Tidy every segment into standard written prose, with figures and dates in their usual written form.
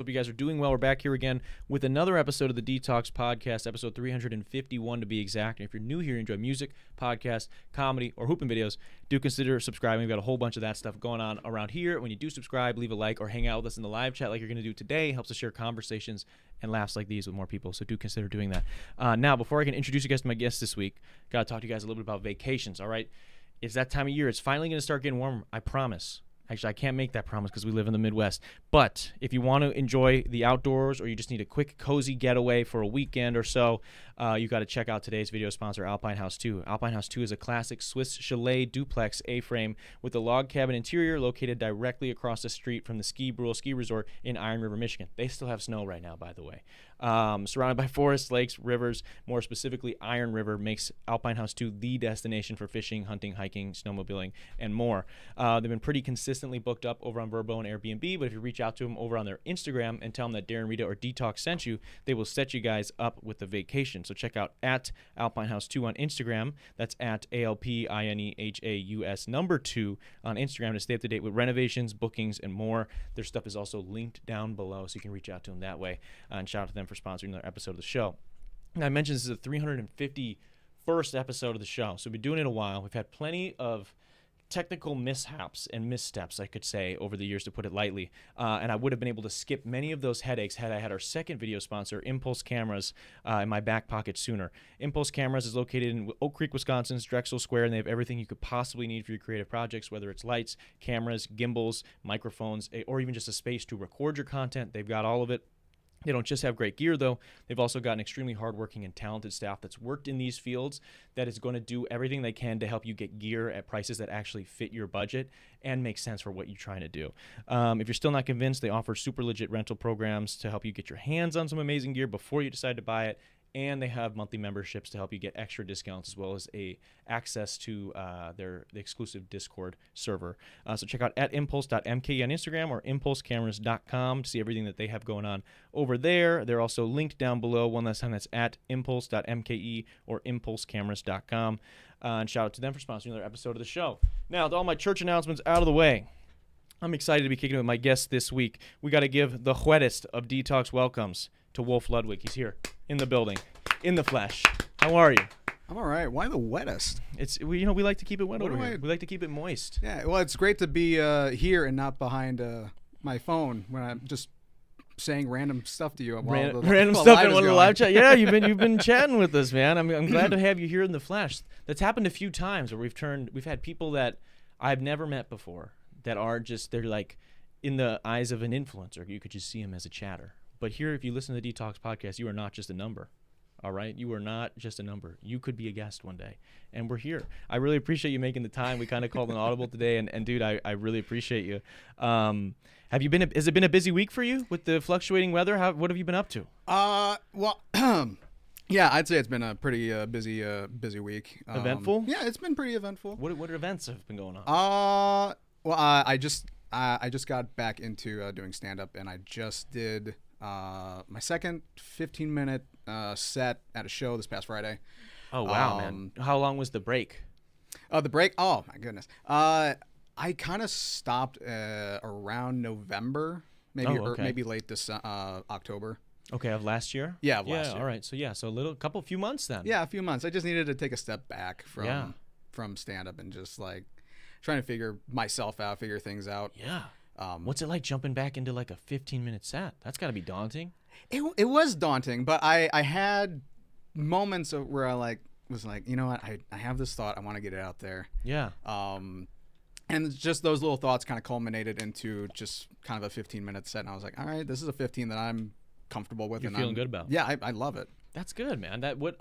Hope you guys are doing well. We're back here again with another episode of the Detox Podcast, episode 351 to be exact. And if you're new here and enjoy music, podcasts, comedy, or hooping videos, do consider subscribing. We've got a whole bunch of that stuff going on around here. When you do subscribe, leave a like or hang out with us in the live chat like you're going to do today. It helps us share conversations and laughs like these with more people, so do consider doing that. Now, before I can introduce you guys to my guest this week, got to talk to you guys a little bit about vacations, all right? It's that time of year. It's finally going to start getting warmer, I promise. Actually, I can't make that promise because we live in the Midwest. But if you want to enjoy the outdoors or you just need a quick, cozy getaway for a weekend or so, you got to check out today's video sponsor, Alpine House 2. Alpine House 2 is a classic Swiss chalet duplex A-frame with a log cabin interior located directly across the street from the Ski Brule Ski Resort in Iron River, Michigan. They still have snow right now, by the way. Surrounded by forests, lakes, rivers, more specifically Iron River makes Alpine House 2 the destination for fishing, hunting, hiking, snowmobiling, and more. They've been pretty consistently booked up over on Vrbo and Airbnb, but if you reach out to them over on their Instagram and tell them that Darren, Rita, or Detox sent you, they will set you guys up with a vacation. So check out at Alpine House 2 on Instagram. That's at ALPINEHAUS number 2 on Instagram to stay up to date with renovations, bookings, and more. Their stuff is also linked down below, so you can reach out to them that way. And shout out to them for sponsoring another episode of the show. Now, I mentioned this is the 351st episode of the show, so we've been doing it a while. We've had plenty of technical mishaps and missteps, I could say, over the years, to put it lightly. And I would have been able to skip many of those headaches had I had our second video sponsor, Impulse Cameras, in my back pocket sooner. Impulse Cameras is located in Oak Creek, Wisconsin's Drexel Square, and they have everything you could possibly need for your creative projects, whether it's lights, cameras, gimbals, microphones, or even just a space to record your content. They've got all of it. They don't just have great gear, though. They've also got an extremely hardworking and talented staff that's worked in these fields that is going to do everything they can to help you get gear at prices that actually fit your budget and make sense for what you're trying to do. If you're still not convinced, they offer super legit rental programs to help you get your hands on some amazing gear before you decide to buy it. And they have monthly memberships to help you get extra discounts as well as access to the exclusive Discord server. So check out at impulse.mke on Instagram or impulsecameras.com to see everything that they have going on over there. They're also linked down below. One last time, that's at impulse.mke or impulsecameras.com. And shout out to them for sponsoring another episode of the show. Now, with all my church announcements out of the way, I'm excited to be kicking it with my guest this week. We got to give the wettest of Detox welcomes to Wolf Ludwig. He's here in the building, in the flesh. How are you? I'm all right. Why the wettest? We like to keep it wet over here. We like to keep it moist. Yeah, well, it's great to be here and not behind my phone when I'm just saying random stuff to you. Random stuff in one of the live chat. Yeah, you've been chatting with us, man. I'm glad to have you here in the flesh. That's happened a few times where we've had people that I've never met before that are they're like in the eyes of an influencer. You could just see him as a chatter. But here, if you listen to the Detox Podcast, you are not just a number, all right? You are not just a number. You could be a guest one day, and we're here. I really appreciate you making the time. We kind of called an audible today, and dude, I really appreciate you. Has it been a busy week for you with the fluctuating weather? What have you been up to? Well, yeah, I'd say it's been a pretty busy week. Eventful? Yeah, it's been pretty eventful. What events have been going on? Well, I just got back into doing stand-up, and I just did my second 15-minute set at a show this past Friday. Oh, wow, man. How long was the break? The break? Oh, my goodness. I kind of stopped around November, maybe late this October. Okay, of last year? Yeah, of last year. All right. So, a few months then. Yeah, a few months. I just needed to take a step back from stand-up and just, like, trying to figure myself out, figure things out. Yeah. What's it like jumping back into like a 15-minute set? That's got to be daunting. It was daunting, but I had moments where I was like, you know what, I have this thought, I want to get it out there. Yeah. And just those little thoughts kind of culminated into just kind of a 15-minute set, and I was like, all right, this is a 15 that I'm comfortable with. You're feeling good about. Yeah, I love it. That's good, man. What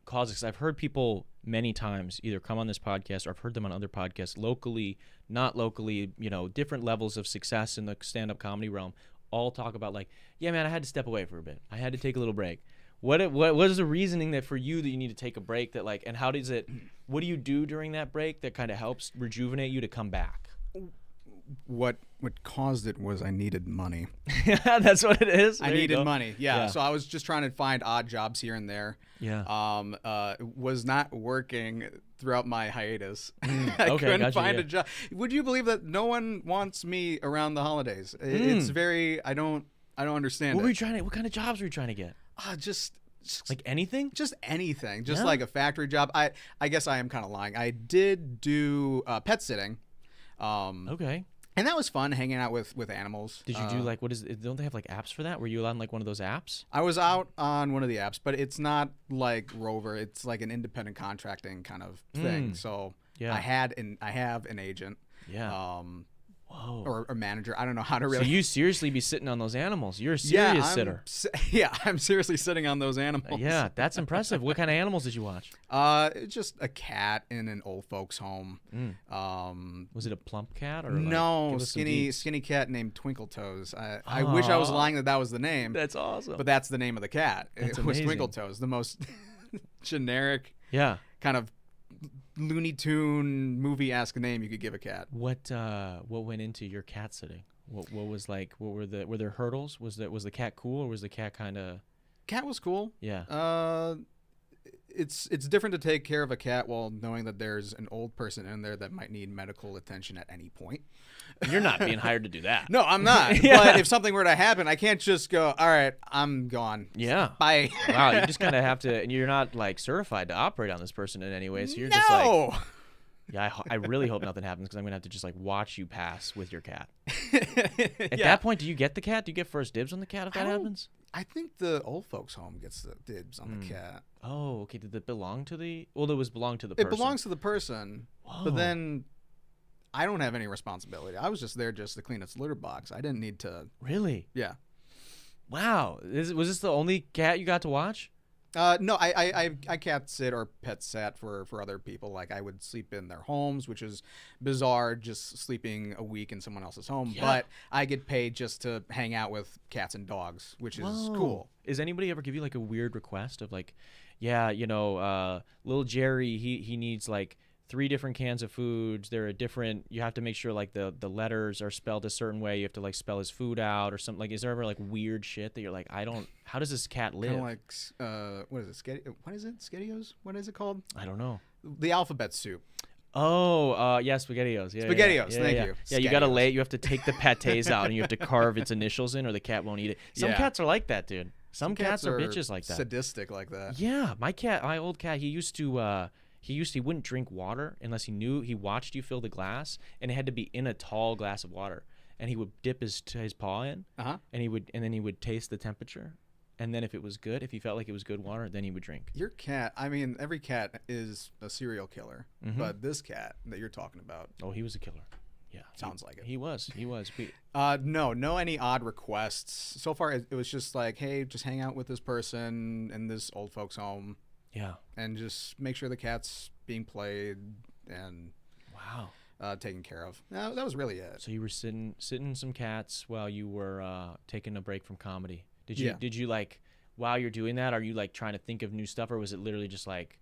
causes? 'Cause I've heard people many times either come on this podcast or I've heard them on other podcasts, locally, not locally, different levels of success in the stand-up comedy realm, all talk about like, yeah, man, I had to step away for a bit. I had to take a little break. What is the reasoning that for you that you need to take a break and what do you do during that break that kind of helps rejuvenate you to come back? what caused it was I needed money. That's what it is. I There you needed go. money. Yeah. So I was just trying to find odd jobs here and there. Yeah. Was not working throughout my hiatus. I okay, couldn't gotcha, find yeah. a job. Would you believe that no one wants me around the holidays? It's very. I don't understand What were it. you trying to? What kind of jobs were you trying to get? Just Like anything? just anything. Just Yeah? like a factory job. I guess I am kind of lying. I did do pet sitting. Okay. And that was fun, hanging out with animals. Did you do like what is? Don't they have like apps for that? Were you on like one of those apps? I was out on one of the apps, but it's not like Rover. It's like an independent contracting kind of thing. So Yeah. I have an agent, Yeah. Whoa. or a manager. I don't know how to So really. you seriously be sitting on those animals? You're a serious sitter. I'm seriously sitting on those animals. Yeah, that's impressive. What kind of animals did you watch? Just a cat in an old folks' home. Was it a plump cat or No, like, give us some deets? skinny cat named Twinkle Toes. I wish I was lying that was the name. That's awesome. But that's the name of the cat. That's it was amazing. Twinkle Toes, the most generic Yeah. kind of Looney Tune movie-esque name you could give a cat. What went into your cat sitting? What was like? What were there hurdles? Was the cat cool or was the cat kind of? Cat was cool. Yeah. It's different to take care of a cat while knowing that there's an old person in there that might need medical attention at any point. You're not being hired to do that. No, I'm not. Yeah. But if something were to happen, I can't just go, all right, I'm gone. Yeah. Bye. Wow. You just kind of have to, and you're not like certified to operate on this person in any way. So you're just like, No. yeah. I really hope nothing happens because I'm gonna have to just like watch you pass with your cat. At Yeah. that point, do you get the cat? Do you get first dibs on the cat if that happens? I think the old folks' home gets the dibs on the cat. Oh, okay. Did it belong to the? Well, it was belong to the It person. belongs to the person, Whoa. but then I don't have any responsibility. I was just there just to clean its litter box. I didn't need to. Really? Yeah. Wow. Was this the only cat you got to watch? No, I cat sit or pet sat for other people. Like I would sleep in their homes, which is bizarre, just sleeping a week in someone else's home. Yeah. But I get paid just to hang out with cats and dogs, which is Whoa. cool. Does anybody ever give you like a weird request of like, yeah, little Jerry, he needs like 3 different cans of foods. They're a different. You have to make sure like the letters are spelled a certain way. You have to like spell his food out or something. Like, is there ever like weird shit that you're like, I don't. How does this cat live? Kind of like what is it? What is it? Skettios? What is it called? I don't know. The alphabet soup. Oh, yeah, SpaghettiOs. Yeah, SpaghettiOs, yeah, thank yeah. you. Yeah, you gotta SpaghettiOs. lay it. You have to take the pates out and you have to carve its initials in, or the cat won't eat it. Some Yeah. cats are like that, dude. Some cats are bitches like that. Sadistic like that. Yeah, my old cat, he wouldn't drink water unless he watched you fill the glass, and it had to be in a tall glass of water. And he would dip his paw in, Uh-huh. and then he would taste the temperature, and then if it was good, if he felt like it was good water, then he would drink. Your cat, I mean, every cat is a serial killer, but this cat that you're talking about Oh, he was a killer. Yeah, sounds like it. He was. No any odd requests. So far, it was just like, hey, just hang out with this person in this old folks' home Yeah. and just make sure the cat's being played and Wow. taken care of. No, that was really it. So you were sitting some cats while you were taking a break from comedy. Did you like while you're doing that? Are you like trying to think of new stuff, or was it literally just like,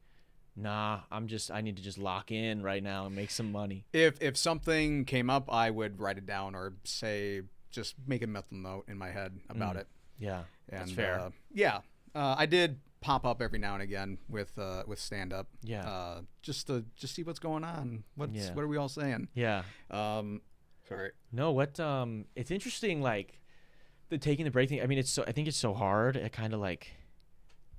nah, I need to just lock in right now and make some money? If something came up, I would write it down or just make a mental note in my head about it. Yeah, And, that's fair. I did pop up every now and again with stand up. Yeah. Just to see what's going on. What Yeah. are we all saying? Yeah. Sorry. No, it's interesting, like the taking the break thing. I mean, I think it's so hard at kind of like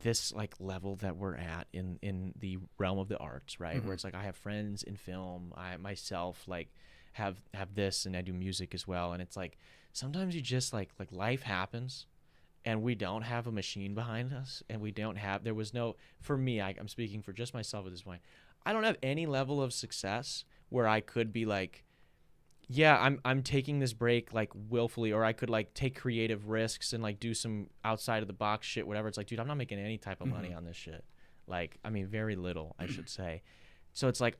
this like level that we're at in the realm of the arts, right? Where it's like I have friends in film, I myself like have this, and I do music as well, and it's like sometimes you just like life happens, and we don't have a machine behind us, and there was no, for me, I'm speaking for just myself at this point, I don't have any level of success where I could be like, yeah, I'm taking this break like willfully, or I could like take creative risks and like do some outside of the box shit, whatever. It's like, dude, I'm not making any type of money on this shit. Like, I mean, very little, I should say. So it's like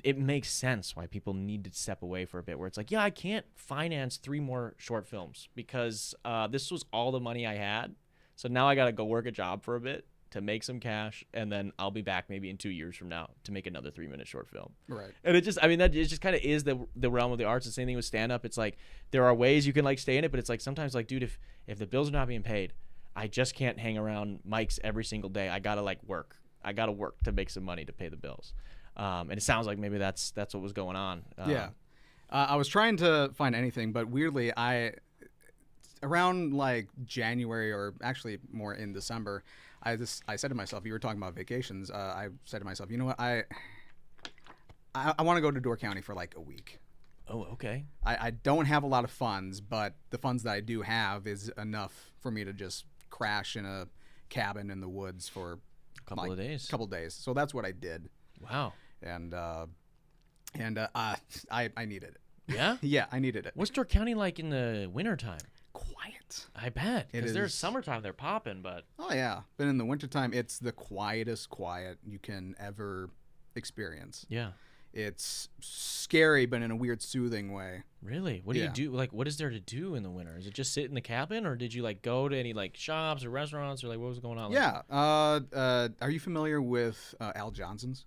it makes sense why people need to step away for a bit, where it's like, yeah, I can't finance 3 more short films because this was all the money I had. So now I got to go work a job for a bit to make some cash, and then I'll be back maybe in 2 years from now to make another 3-minute short film. Right. And it just, I mean, that it just kind of is the realm of the arts. The same thing with stand up. It's like there are ways you can like stay in it, but it's like sometimes like, dude, if the bills are not being paid, I just can't hang around mics every single day. I gotta like work. I gotta work to make some money to pay the bills. And it sounds like maybe that's what was going on. Yeah. I was trying to find anything, but weirdly, around like January, or actually more in December, I said to myself, you were talking about vacations. I said to myself, you know what, I want to go to Door County for like a week. Oh, okay. I don't have a lot of funds, but the funds that I do have is enough for me to just crash in a cabin in the woods for a couple of days. So that's what I did. Wow. And I needed it. Yeah? Yeah, I needed it. What's Door County like in the wintertime? Quiet. I bet. Because there's is. summertime, they're popping, but... Oh, yeah. But in the wintertime, it's the quietest quiet you can ever experience. Yeah. It's scary, but in a weird, soothing way. Really? What do you do? Like, what is there to do in the winter? Is it just sit in the cabin, or did you, like, go to any, like, shops or restaurants, or, like, what was going on? Yeah. Are you familiar with Al Johnson's?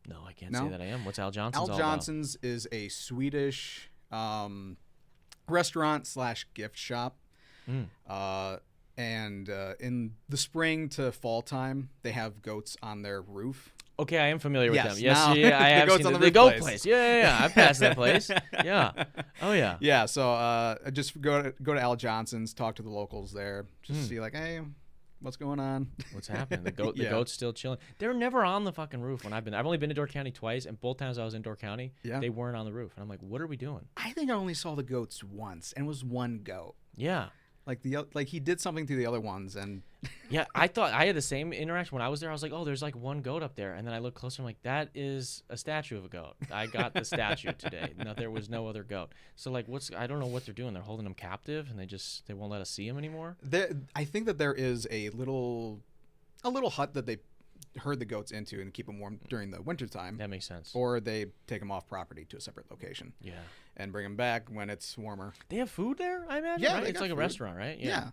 No, I can't say that I am. What's Al Johnson's Al all Johnson's is a Swedish restaurant / gift shop. And in the spring to fall time, they have goats on their roof. Okay, I am familiar with them. Yes, now, yeah, I have goats seen on the the goat roof place. Yeah. I've passed that place. Yeah. Oh, yeah. Yeah, so just go to Al Johnson's, talk to the locals there, just see like, hey, what's going on? What's happening? The goat's still chilling. They're never on the fucking roof when I've been. I've only been to Door County twice, and both times I was in Door County, they weren't on the roof, and I'm like, what are we doing? I think I only saw the goats once, and it was one goat. Yeah. Like he did something to the other ones, and yeah, I thought I had the same interaction when I was there. I was like, oh, there's like one goat up there, and then I look closer. I'm like, that is a statue of a goat. I got the statue today. No, there was no other goat. So like, I don't know what they're doing. They're holding them captive, and they won't let us see them anymore. I think that there is a little hut that they herd the goats into and keep them warm during the wintertime. That makes sense. Or they take them off property to a separate location. Yeah. And bring them back when it's warmer. They have food there, I imagine. Yeah, right? It's like food. a restaurant, right? Yeah.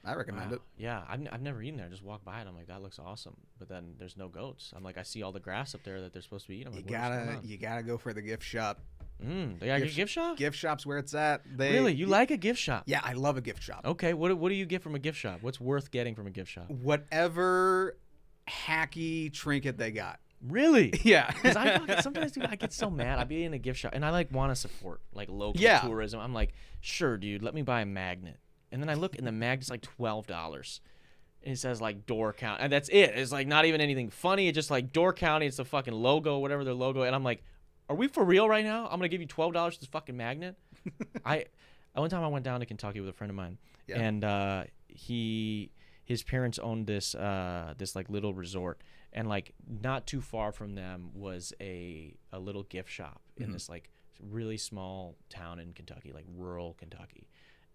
I recommend it. Yeah, I've never eaten there. I just walk by it. I'm like, that looks awesome. But then there's no goats. I'm like, I see all the grass up there that they're supposed to be eating. I'm like, you gotta go for the gift shop. They got a gift shop? Gift shop's where it's at. Really? You like a gift shop? Yeah, I love a gift shop. Okay, what do you get from a gift shop? What's worth getting from a gift shop? Whatever hacky trinket they got. Really? Yeah. Because sometimes, dude, I get so mad. I'll be in a gift shop, and I like want to support like local tourism. I'm like, sure, dude, let me buy a magnet. And then I look, and the magnet's like $12. And it says like Door County, and that's it. It's like not even anything funny. It's just like Door County. It's the fucking logo, whatever their logo. And I'm like, are we for real right now? I'm gonna give you $12 for this fucking magnet. One time I went down to Kentucky with a friend of mine, and his parents owned this like little resort, and like not too far from them was a little gift shop in this like really small town in Kentucky, like rural Kentucky.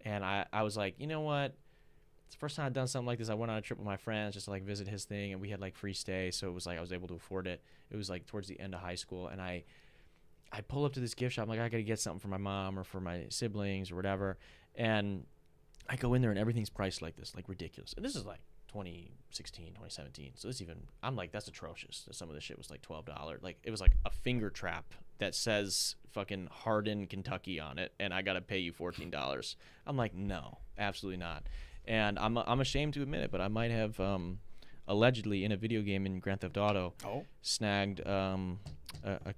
And I was like, you know what? It's the first time I've done something like this. I went on a trip with my friends just to like visit his thing, and we had like free stay, so it was like I was able to afford it. It was like towards the end of high school, and I pull up to this gift shop. I'm like, I gotta get something for my mom or for my siblings or whatever. And I go in there, and everything's priced like this, like ridiculous. And this is like 2016, 2017. So this I'm like, that's atrocious. Some of this shit was like $12. Like it was like a finger trap that says fucking Hardin, Kentucky on it, and I gotta pay you $14. I'm like, no, absolutely not. And I'm ashamed to admit it, but I might have allegedly in a video game in Grand Theft Auto snagged a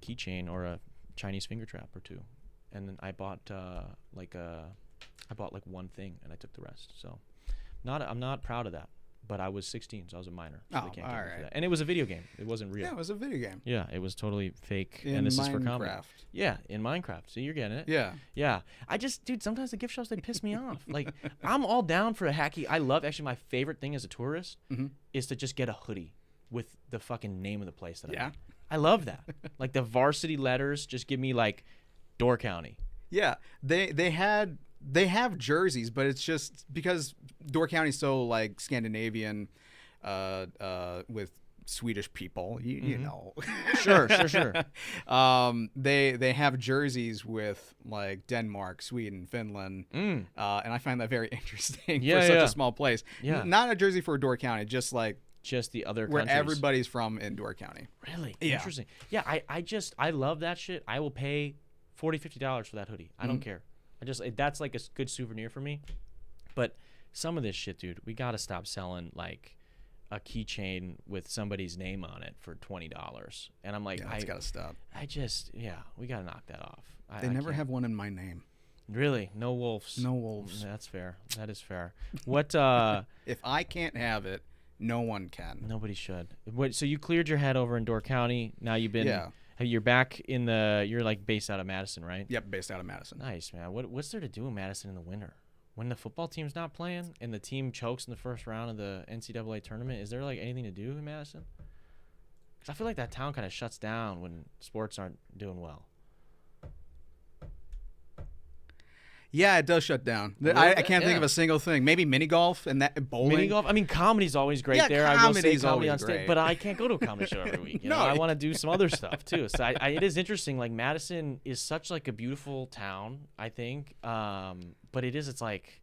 keychain or a Chinese finger trap or two, and then I bought like one thing, and I took the rest. So I'm not proud of that, but I was 16, so I was a minor. So they can't get me for that. And it was a video game. It wasn't real. Yeah, it was a video game. Yeah, it was totally fake. In and this Minecraft. is for comedy. Yeah, in Minecraft. So you're getting it. Yeah. Yeah. Dude, sometimes the gift shops, they piss me off. Like, I'm all down for a hacky. I love, actually, my favorite thing as a tourist is to just get a hoodie with the fucking name of the place that I'm at. I love that. Like, the varsity letters just give me, like, Door County. Yeah. They have jerseys, but it's just because Door County's so like Scandinavian with Swedish people, you know. Sure. They have jerseys with like Denmark, Sweden, Finland, and I find that very interesting for such a small place. Yeah. Not a jersey for Door County, just like the other where countries. everybody's from in Door County. Really? Yeah. Interesting. Yeah, I love that shit. I will pay $40-$50 for that hoodie. I don't care. That's like a good souvenir for me. But some of this shit, dude, we got to stop selling like a keychain with somebody's name on it for $20. And I'm like, it's got to stop. We got to knock that off. They never have one in my name. Really? No wolves. No wolves. That's fair. That is fair. What if I can't have it, no one can. Nobody should. So you cleared your head over in Door County. Now you've been you're back in you're like based out of Madison, right? Yep, based out of Madison. Nice, man. What's there to do in Madison in the winter? When the football team's not playing and the team chokes in the first round of the NCAA tournament, is there like anything to do in Madison? Because I feel like that town kind of shuts down when sports aren't doing well. Yeah, it does shut down. Really? I can't think of a single thing. Maybe mini golf and that bowling. Mini golf. I mean, comedy's always great there. I will say comedy on stage, but I can't go to a comedy show every week. You know, I want to do some other stuff too. So it is interesting. Like Madison is such like a beautiful town, I think. But it's like,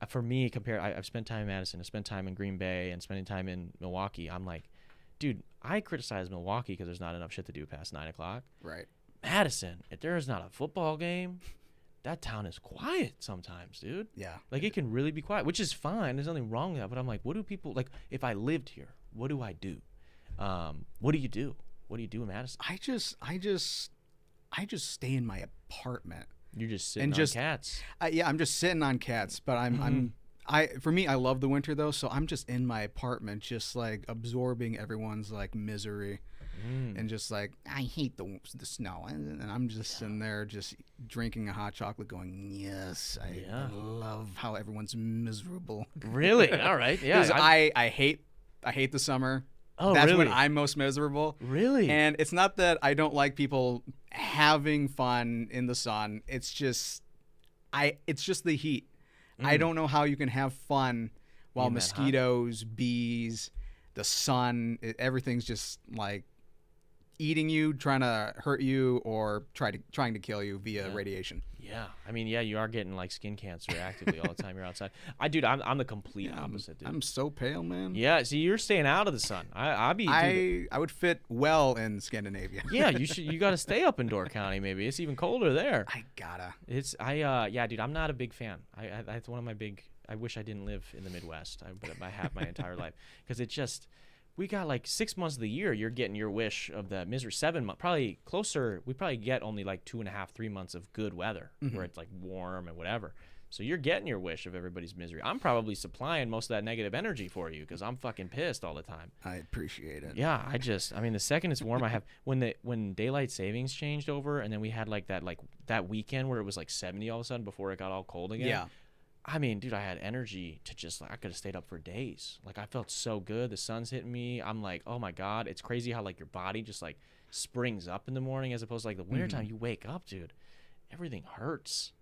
for me, I've spent time in Madison, I've spent time in Green Bay, and spending time in Milwaukee. I'm like, dude, I criticize Milwaukee because there's not enough shit to do past 9 o'clock. Right. Madison, if there is not a football game, that town is quiet sometimes, dude. Yeah. Like, it can really be quiet, which is fine. There's nothing wrong with that. But I'm like, what do people, like, if I lived here, what do I do? What do you do? What do you do in Madison? I just stay in my apartment. You're just sitting on cats. I'm just sitting on cats. But for me, I love the winter though. So I'm just in my apartment, just like absorbing everyone's like misery. And just like, I hate the snow, and I'm just sitting there just drinking a hot chocolate going, yes, I love how everyone's miserable. Really? All right. Yeah. I hate the summer. Oh, that's really? when I'm most miserable. Really? And it's not that I don't like people having fun in the sun. It's just the heat. I don't know how you can have fun while mosquitoes, bees, the sun, everything's just like eating you, trying to hurt you, or trying to kill you via radiation. Yeah, I mean, you are getting like skin cancer actively all the time you're outside. I'm the complete opposite, dude. I'm so pale, man. Yeah, see, you're staying out of the sun. I would fit well in Scandinavia. Yeah, you got to stay up in Door County. Maybe it's even colder there. I gotta. Dude, I'm not a big fan. It's one of my big. I wish I didn't live in the Midwest, but I have my entire life, because it just. We got like 6 months of the year. You're getting your wish of the misery. 7 months, probably closer. We probably get only like 2.5, 3 months of good weather where it's like warm and whatever. So you're getting your wish of everybody's misery. I'm probably supplying most of that negative energy for you because I'm fucking pissed all the time. I appreciate it. Yeah, I mean, the second it's warm, I have when daylight savings changed over, and then we had like that weekend where it was like 70 all of a sudden before it got all cold again. Yeah. I mean, dude, I had energy to just, like, I could have stayed up for days. Like, I felt so good. The sun's hitting me. I'm like, oh my God. It's crazy how, like, your body just, like, springs up in the morning, as opposed to, like, the wintertime. You wake up, dude. Everything hurts.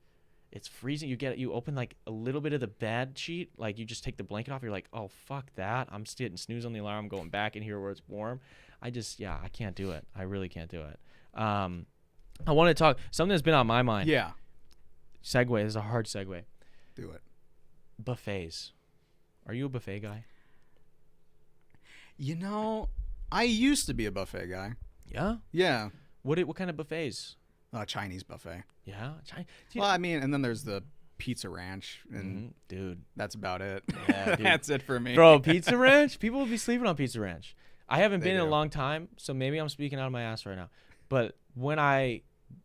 It's freezing. You open, like, a little bit of the bed sheet. Like, you just take the blanket off. You're like, oh, fuck that. I'm hitting snooze on the alarm. I'm going back in here where it's warm. I can't do it. I really can't do it. I want to talk, something that's been on my mind. Yeah. Segue. This is a hard segue. Do it. Buffets. Are you a buffet guy? You know, I used to be a buffet guy. Yeah? Yeah. What kind of buffets? Chinese buffet. Yeah? Well, I mean, and then there's the Pizza Ranch, and dude, that's about it. Yeah, dude. That's it for me. Bro, Pizza Ranch? People would be sleeping on Pizza Ranch. I haven't been in a long time, so maybe I'm speaking out of my ass right now. But when I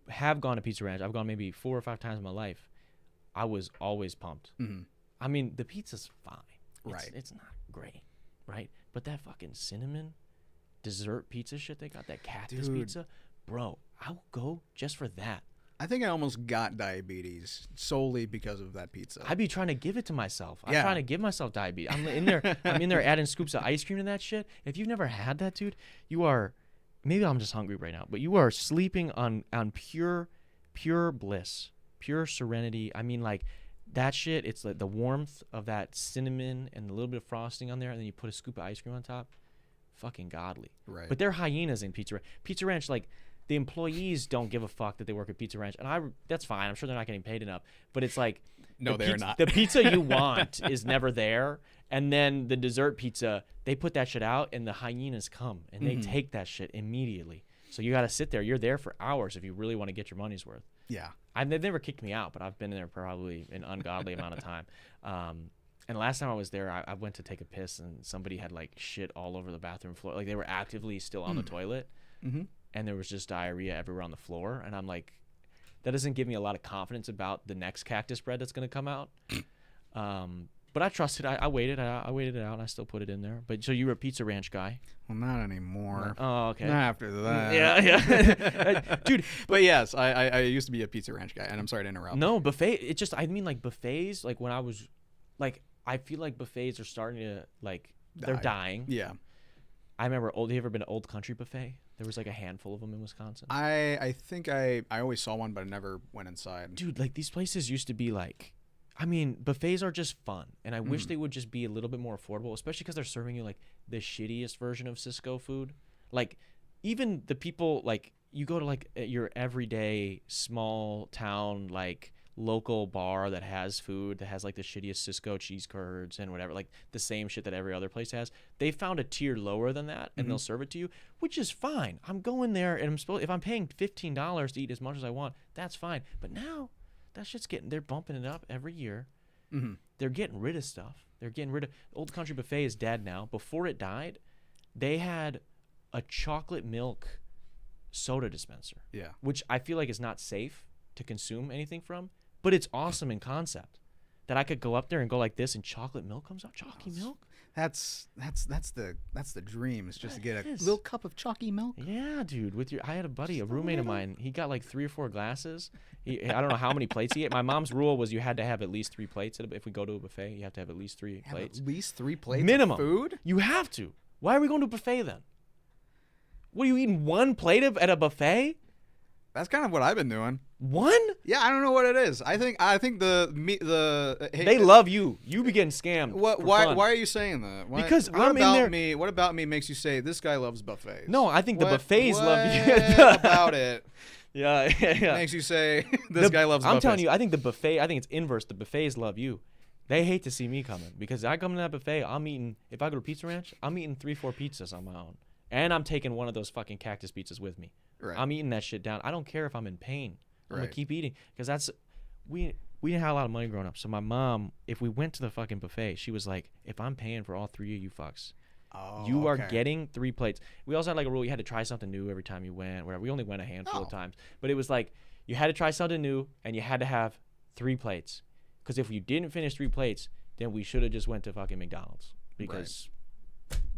have gone to Pizza Ranch, I've gone maybe 4 or 5 times in my life. I was always pumped. I mean, the pizza's fine. Right. It's not great, right? But that fucking cinnamon dessert pizza shit they got, that cactus pizza, bro, I'll go just for that. I think I almost got diabetes solely because of that pizza. I'd be trying to give it to myself. I'm trying to give myself diabetes. I'm in there adding scoops of ice cream to that shit. If you've never had that, dude, you are, maybe I'm just hungry right now, but you are sleeping on pure bliss. Pure serenity. I mean, like, that shit, it's like the warmth of that cinnamon and a little bit of frosting on there, and then you put a scoop of ice cream on top. fucking godly. Right. But they're hyenas in Pizza Ranch. Pizza Ranch, like, the employees don't give a fuck that they work at Pizza Ranch, and that's fine. I'm sure they're not getting paid enough. But it's like, No, they're not. The pizza you want is never there, and then the dessert pizza, they put that shit out, and the hyenas come and they take that shit immediately. So you got to sit there. You're there for hours if you really want to get your money's worth. Yeah. They've never kicked me out, but I've been in there probably an ungodly amount of time. And last time I was there, I went to take a piss, and somebody had like shit all over the bathroom floor. Like they were actively still on the toilet, and there was just diarrhea everywhere on the floor. And I'm like, that doesn't give me a lot of confidence about the next cactus bread that's going to come out. But I trusted. I waited. I waited it out, and I still put it in there. But so you were a Pizza Ranch guy? Well, not anymore. Oh, okay. Not after that. Yeah. Dude. But yes, I used to be a Pizza Ranch guy, and I'm sorry to interrupt. No, buffet. It just, I mean, like buffets, like when I was, like, I feel like buffets are starting to, like, they're dying. Yeah. I remember, have you ever been to Old Country Buffet? There was like a handful of them in Wisconsin. I think I always saw one, but I never went inside. Dude, like these places used to be like, I mean, buffets are just fun, and I wish they would just be a little bit more affordable, especially because they're serving you like the shittiest version of Cisco food. Like, even the people, like, you go to like your everyday small town like local bar that has food that has like the shittiest Cisco cheese curds and whatever, like the same shit that every other place has. They found a tier lower than that, and they'll serve it to you, which is fine. I'm going there, and if I'm paying $15 to eat as much as I want, that's fine. But now that shit's they're bumping it up every year. They're getting rid of stuff. They're getting rid of Old Country Buffet is dead now. Before it died, they had a chocolate milk soda dispenser. Yeah. Which I feel like is not safe to consume anything from, but it's awesome in concept. That I could go up there and go like this, and chocolate milk comes out. Chalky milk. That's the dream. Is just to get a little cup of chalky milk. Yeah, dude. I had a buddy, a roommate of mine. He got like 3 or 4 glasses. I don't know how many plates he ate. My mom's rule was you had to have at least 3 plates. If we go to a buffet, you have to have at least 3 plates. At least 3 plates. Minimum of food. You have to. Why are we going to a buffet then? What are you eating 1 plate at a buffet? That's kind of what I've been doing. 1? Yeah, I don't know what it is. I think they love you. You be getting scammed. Why are you saying that? Because I'm in there. What about me makes you say this guy loves buffets? No, I think the buffets love you. What about it? Yeah. Makes you say this guy loves buffets. I'm telling you, I think it's inverse. The buffets love you. They hate to see me coming, because I come to that buffet, if I go to Pizza Ranch, I'm eating 3-4 pizzas on my own. And I'm taking one of those fucking cactus pizzas with me. Right. I'm eating that shit down. I don't care if I'm in pain. I'm gonna keep eating, because we didn't have a lot of money growing up. So my mom, if we went to the fucking buffet, she was like, if I'm paying for all 3 of you fucks, you are getting 3 plates. We also had like a rule: you had to try something new every time you went. Whatever. We only went a handful of times, but it was like you had to try something new, and you had to have 3 plates. Because if you didn't finish 3 plates, then we should have just went to fucking McDonald's, because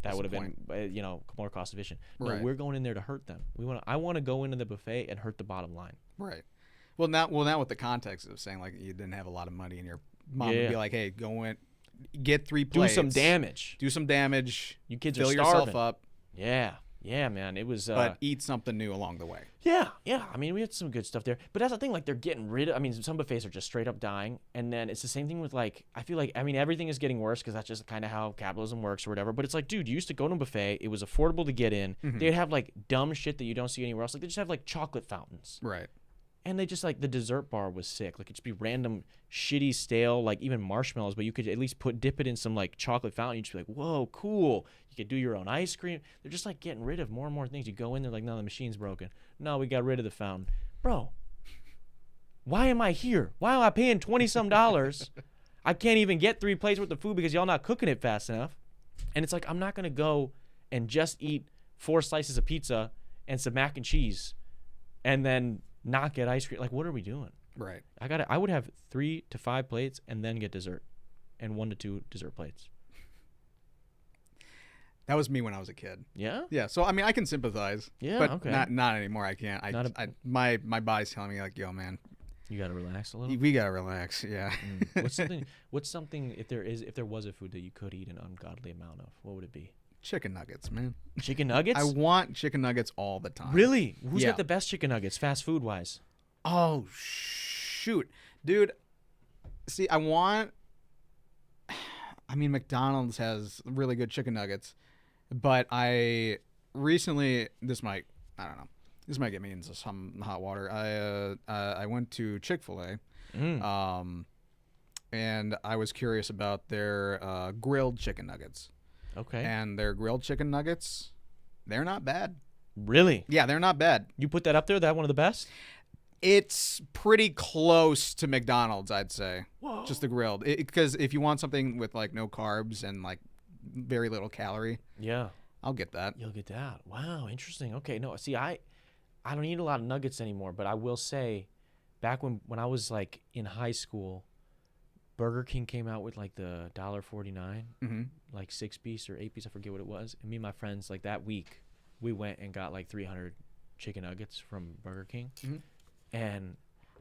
that would have been, more cost efficient. No, we're going in there to hurt them. I want to go into the buffet and hurt the bottom line. Right. Well, now with the context of saying like you didn't have a lot of money, and your mom would be like, "Hey, go in, get 3 plates, do some damage. You kids fill are yourself starving. up. Yeah, man. It was. But eat something new along the way. Yeah. I mean, we had some good stuff there, but that's the thing. Like, they're getting rid of. I mean, some buffets are just straight up dying, and then it's the same thing with like. I feel like everything is getting worse, because that's just kind of how capitalism works or whatever. But it's like, dude, you used to go to a buffet. It was affordable to get in. They'd have like dumb shit that you don't see anywhere else. Like, they just have like chocolate fountains. Right. And they just like, the dessert bar was sick. Like, it'd just be random, shitty, stale, like even marshmallows, but you could at least dip it in some like chocolate fountain. You'd just be like, whoa, cool. You could do your own ice cream. They're just like getting rid of more and more things. You go in there like, no, the machine's broken. No, we got rid of the fountain. Bro, why am I here? Why am I paying $20-some? I can't even get 3 plates worth of food because y'all not cooking it fast enough. And it's like, I'm not going to go and just eat 4 slices of pizza and some mac and cheese and then not get ice cream. Like, what are we doing? Right. I would have 3 to 5 plates and then get dessert, and 1 to 2 dessert plates. That was me when I was a kid. Yeah? Yeah. So I mean, I can sympathize. Yeah. But okay. Not anymore. I can't. My body's telling me like, yo, man, you gotta relax a little. We gotta relax. Yeah. What's something if there was a food that you could eat an ungodly amount of, what would it be? Chicken nuggets, man. Chicken nuggets? I want chicken nuggets all the time. Really? Who's got the best chicken nuggets, fast food wise? Oh shoot, dude. See, McDonald's has really good chicken nuggets, But I recently, I don't know. This might get me into some hot water. I went to Chick-fil-A, and I was curious about their grilled chicken nuggets. Okay. And their grilled chicken nuggets, they're not bad. Really? Yeah, they're not bad. You put that up there? That one of the best? It's pretty close to McDonald's, I'd say. Whoa. Just the grilled. Because if you want something with like no carbs and like very little calorie, Yeah. I'll get that. You'll get that. Wow, interesting. Okay, no, see, I don't eat a lot of nuggets anymore, but I will say, back when I was like in high school, Burger King came out with like the $1.49, like 6-piece or 8-piece, I forget what it was. And me and my friends, like that week, we went and got like 300 chicken nuggets from Burger King. And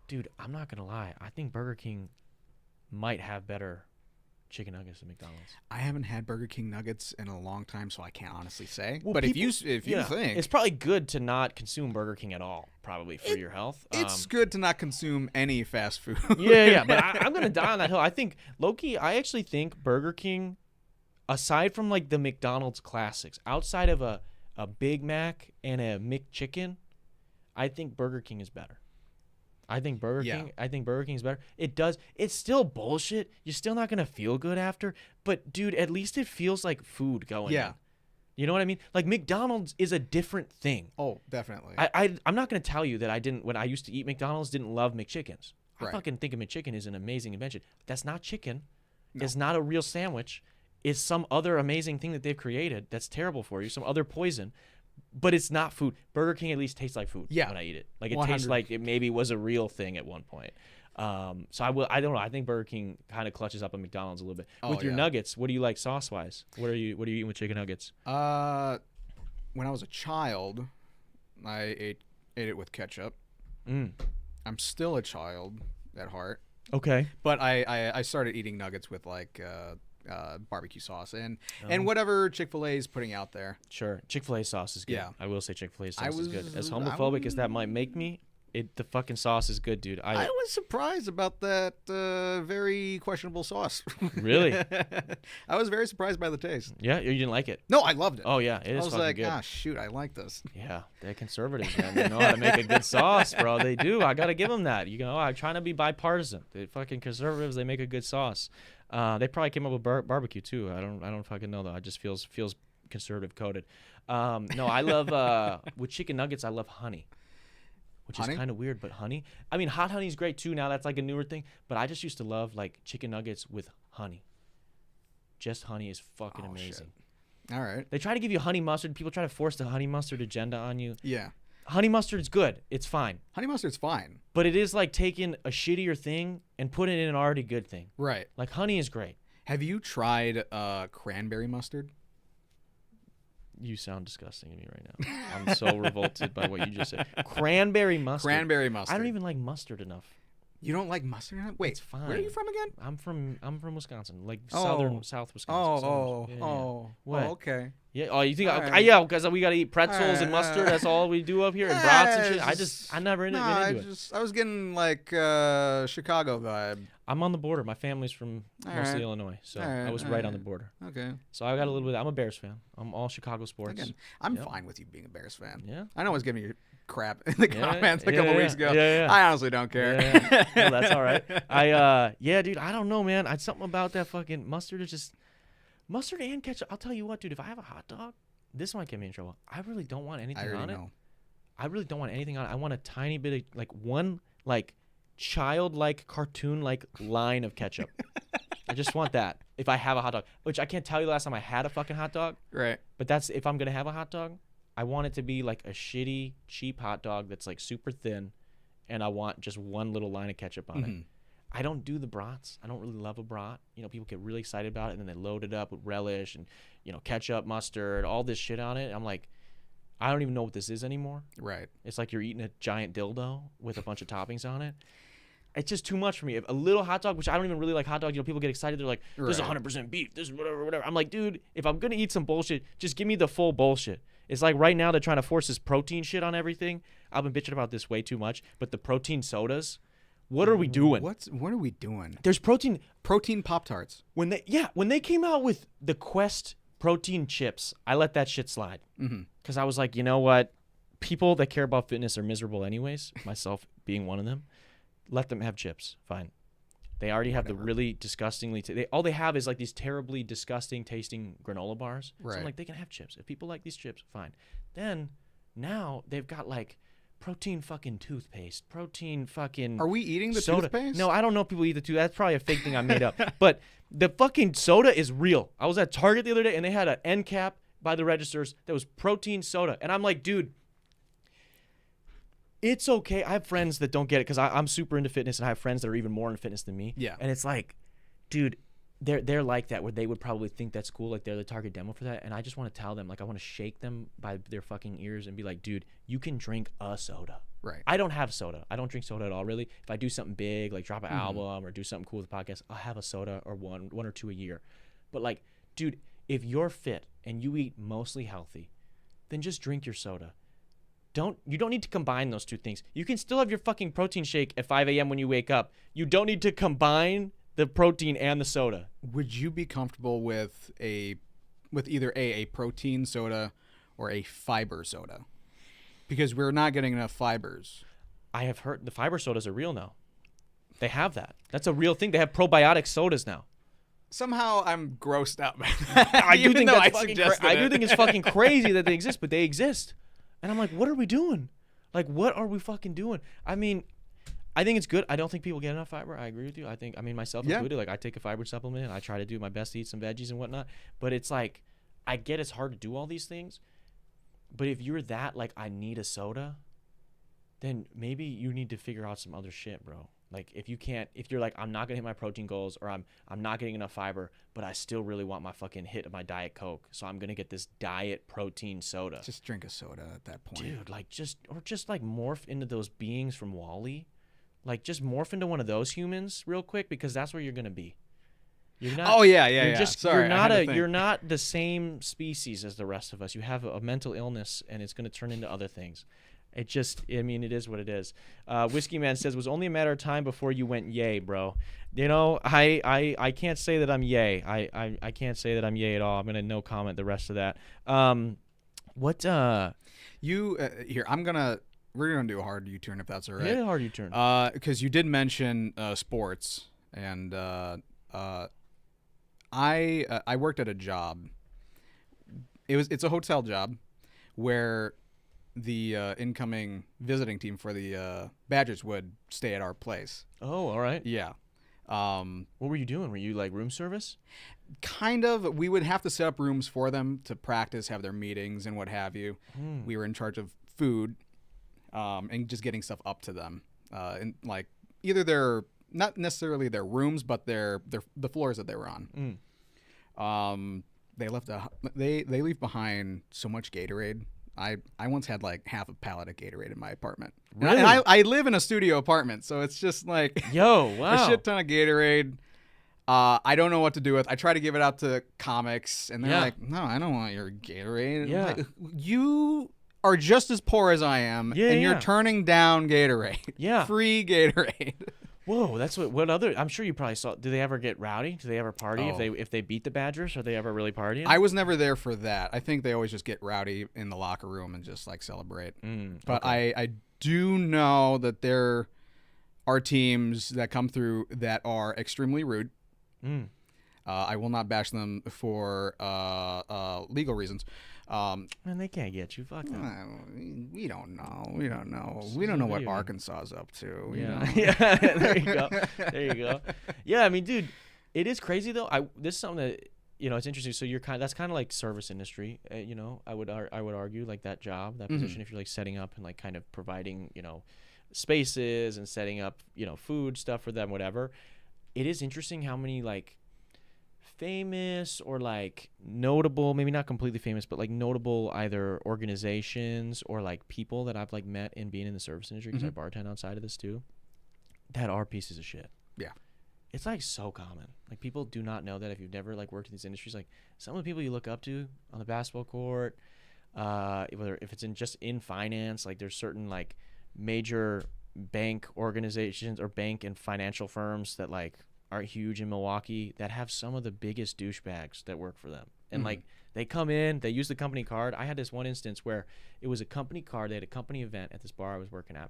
dude, I'm not gonna lie, I think Burger King might have better chicken nuggets than McDonald's. I haven't had Burger King nuggets in a long time, so I can't honestly say. Well, but people, if you think it's probably good to not consume Burger King at all, probably for your health. it's good to not consume any fast food. Yeah, but I'm gonna die on that hill. I think low-key, I actually think Burger King, aside from like the McDonald's classics, outside of a Big Mac and a McChicken, I think Burger King is better. I think Burger King's better. It's still bullshit. You're still not gonna feel good after, but dude, at least it feels like food going in. You know what I mean? Like McDonald's is a different thing. Oh, definitely. I'm not gonna tell you that I didn't, when I used to eat McDonald's, didn't love McChickens. I Right. fucking think a McChicken is an amazing invention. That's not chicken. No. It's not a real sandwich. It's some other amazing thing that they've created that's terrible for you, some other poison. But it's not food. Burger King at least tastes like food when I eat it. Like it 100. tastes like it maybe was a real thing at one point. So I don't know. I think Burger King kind of clutches up on McDonald's a little bit. With your nuggets, what do you like sauce wise? What are you eating with chicken nuggets? When I was a child, I ate it with ketchup. I'm still a child at heart. Okay. But I started eating nuggets with like barbecue sauce and whatever Chick-fil-A is putting out there. Sure. Chick-fil-A sauce is good. Yeah. I will say Chick-fil-A sauce is good. As homophobic as that might make me, the fucking sauce is good, dude. I was surprised about that very questionable sauce. Really? I was very surprised by the taste. Yeah, you didn't like it? No, I loved it. Oh yeah, it is. I was fucking like, good. shoot, I like this. Yeah, they're conservatives, man. They know how to make a good sauce, bro. They do. I gotta give them that. You know, I'm trying to be bipartisan. The fucking conservatives, they make a good sauce. They probably came up with barbecue too. I don't fucking know though. It just feels conservative coded. No, I love with chicken nuggets. I love honey. Which is kind of weird, but honey. I mean, hot honey is great too. Now that's like a newer thing. But I just used to love like chicken nuggets with honey. Just honey is fucking amazing. Shit. All right. They try to give you honey mustard. People try to force the honey mustard agenda on you. Yeah. Honey mustard is good. It's fine. Honey mustard's fine. But it is like taking a shittier thing and putting it in an already good thing. Right. Like honey is great. Have you tried cranberry mustard? You sound disgusting to me right now. I'm so revolted by what you just said. Cranberry mustard. Cranberry mustard. I don't even like mustard enough. You don't like mustard? Wait, it's fine. Where are you from again? I'm from Wisconsin, like south Wisconsin. What? Oh, okay. Yeah. Oh, you think? Right. Yeah, because we gotta eat pretzels and mustard. That's all we do up here, and brats and shit. I never been into it. I was getting like Chicago vibe. I'm on the border. My family's from mostly Illinois, so I was right on the border. Okay. So I got a little bit. I'm a Bears fan. I'm all Chicago sports. Again, I'm fine with you being a Bears fan. Yeah. I know I was giving you crap in the comments a couple weeks ago. Yeah. I honestly don't care. Well, that's all right. Dude, I don't know, man. Something about that fucking mustard is just mustard and ketchup. I'll tell you what, dude. If I have a hot dog, this might get me in trouble. I really don't want anything on it. I really don't want anything on it. I want a tiny bit of like one like childlike cartoon like line of ketchup. I just want that if I have a hot dog, which I can't tell you the last time I had a fucking hot dog. Right. But that's if I'm gonna have a hot dog, I want it to be like a shitty cheap hot dog that's like super thin, and I want just one little line of ketchup on it. I don't do the brats. I don't really love a brat. You know, people get really excited about it and then they load it up with relish and, you know, ketchup, mustard, all this shit on it. I'm like, I don't even know what this is anymore. Right. It's like you're eating a giant dildo with a bunch of toppings on it. It's just too much for me. If a little hot dog, which I don't even really like hot dogs. You know, people get excited. They're like, this is 100% beef. This is whatever. I'm like, dude, if I'm going to eat some bullshit, just give me the full bullshit. It's like right now they're trying to force this protein shit on everything. I've been bitching about this way too much. But the protein sodas, what are we doing? What are we doing? There's protein Pop-Tarts. When they came out with the Quest protein chips. I let that shit slide Mm-hmm. because I was like, you know what? People that care about fitness are miserable anyways, myself being one of them. Let them have chips. Fine. They already have the really disgustingly all they have is like these terribly disgusting tasting granola bars. Right. So I'm like, they can have chips. If people like these chips, fine. Then now they've got like protein fucking toothpaste, protein fucking Are we eating the soda. toothpaste? No, I don't know if people eat the toothpaste. That's probably a fake thing I made up. But the fucking soda is real. I was at Target the other day and they had an end cap by the registers that was protein soda. And I'm like, dude, it's okay. I have friends that don't get it because I'm super into fitness and I have friends that are even more into fitness than me. Yeah. And it's like, dude, they're like that where they would probably think that's cool. Like they're the target demo for that. And I just want to tell them, like I want to shake them by their fucking ears and be like, dude, you can drink a soda. Right. I don't have soda. I don't drink soda at all, really. If I do something big, like drop an album or do something cool with the podcast, I'll have a soda or one or two a year. But like, dude, if you're fit and you eat mostly healthy, then just drink your soda. You don't need to combine those two things. You can still have your fucking protein shake at 5 a.m. when you wake up. You don't need to combine the protein and the soda. Would you be comfortable with either a protein soda or a fiber soda? Because we're not getting enough fibers. I have heard the fiber sodas are real now. They have that. That's a real thing. They have probiotic sodas now. Somehow I'm grossed out by I that. do think I think it's fucking crazy that they exist, but they exist. And I'm like, what are we doing? Like, what are we fucking doing? I mean, I think it's good. I don't think people get enough fiber. I agree with you. I mean, myself included, like I take a fiber supplement and I try to do my best to eat some veggies and whatnot. But it's like, I get it's hard to do all these things. But if you're that, like, I need a soda, then maybe you need to figure out some other shit, bro. Like, if you're like, I'm not going to hit my protein goals or I'm not getting enough fiber, but I still really want my fucking hit of my Diet Coke. So I'm going to get this diet protein soda. Just drink a soda at that point. Dude, like, just like morph into those beings from WALL-E. Like, just morph into one of those humans real quick because that's where you're going to be. You're not, you're not the same species as the rest of us. You have a mental illness and it's going to turn into other things. It is what it is. Whiskey Man says, was only a matter of time before you went yay, bro. You know, I can't say that I'm yay. I can't say that I'm yay at all. I'm going to no comment the rest of that. We're going to do a hard U-turn if that's all right. Yeah, a hard U-turn. Because you did mention sports, and I worked at a job. It's a hotel job where the incoming visiting team for the Badgers would stay at our place. Oh, all right. Yeah. What were you doing? Were you like room service? Kind of. We would have to set up rooms for them to practice, have their meetings, and what have you. We were in charge of food and just getting stuff up to them. And like either their not necessarily their rooms, but the floors that they were on. They leave behind so much Gatorade. I once had like half a pallet of Gatorade in my apartment. Really? And I live in a studio apartment, so it's just like wow. a shit ton of Gatorade. I don't know what to do with. I try to give it out to comics, and they're like, "No, I don't want your Gatorade." Yeah. Like, you are just as poor as I am, and you're turning down Gatorade. Yeah. Free Gatorade. Whoa, that's what other. I'm sure you probably saw. Do they ever get rowdy? Do they ever party if they beat the Badgers? Are they ever really partying? I was never there for that. I think they always just get rowdy in the locker room and just like celebrate. But okay. I do know that there are teams that come through that are extremely rude. I will not bash them for legal reasons. Man, they can't get you. Fuck them. We don't know. We don't know what Arkansas is up to. Yeah. There you go. Yeah, I mean, dude, it is crazy though. This is something that it's interesting. So that's kind of like service industry. I would argue like that job, that position. If you're like setting up and like kind of providing spaces and setting up food stuff for them, whatever. It is interesting how many like famous or like notable, maybe not completely famous, but like notable either organizations or like people that I've like met in being in the service industry, because I bartend outside of this too, that are pieces of shit. Yeah. It's like so common. Like people do not know that if you've never like worked in these industries, like some of the people you look up to on the basketball court, whether if it's in finance, like there's certain like major bank organizations or bank and financial firms that like are huge in Milwaukee that have some of the biggest douchebags that work for them. And like they come in, they use the company card. I had this one instance where it was a company card. They had a company event at this bar I was working at.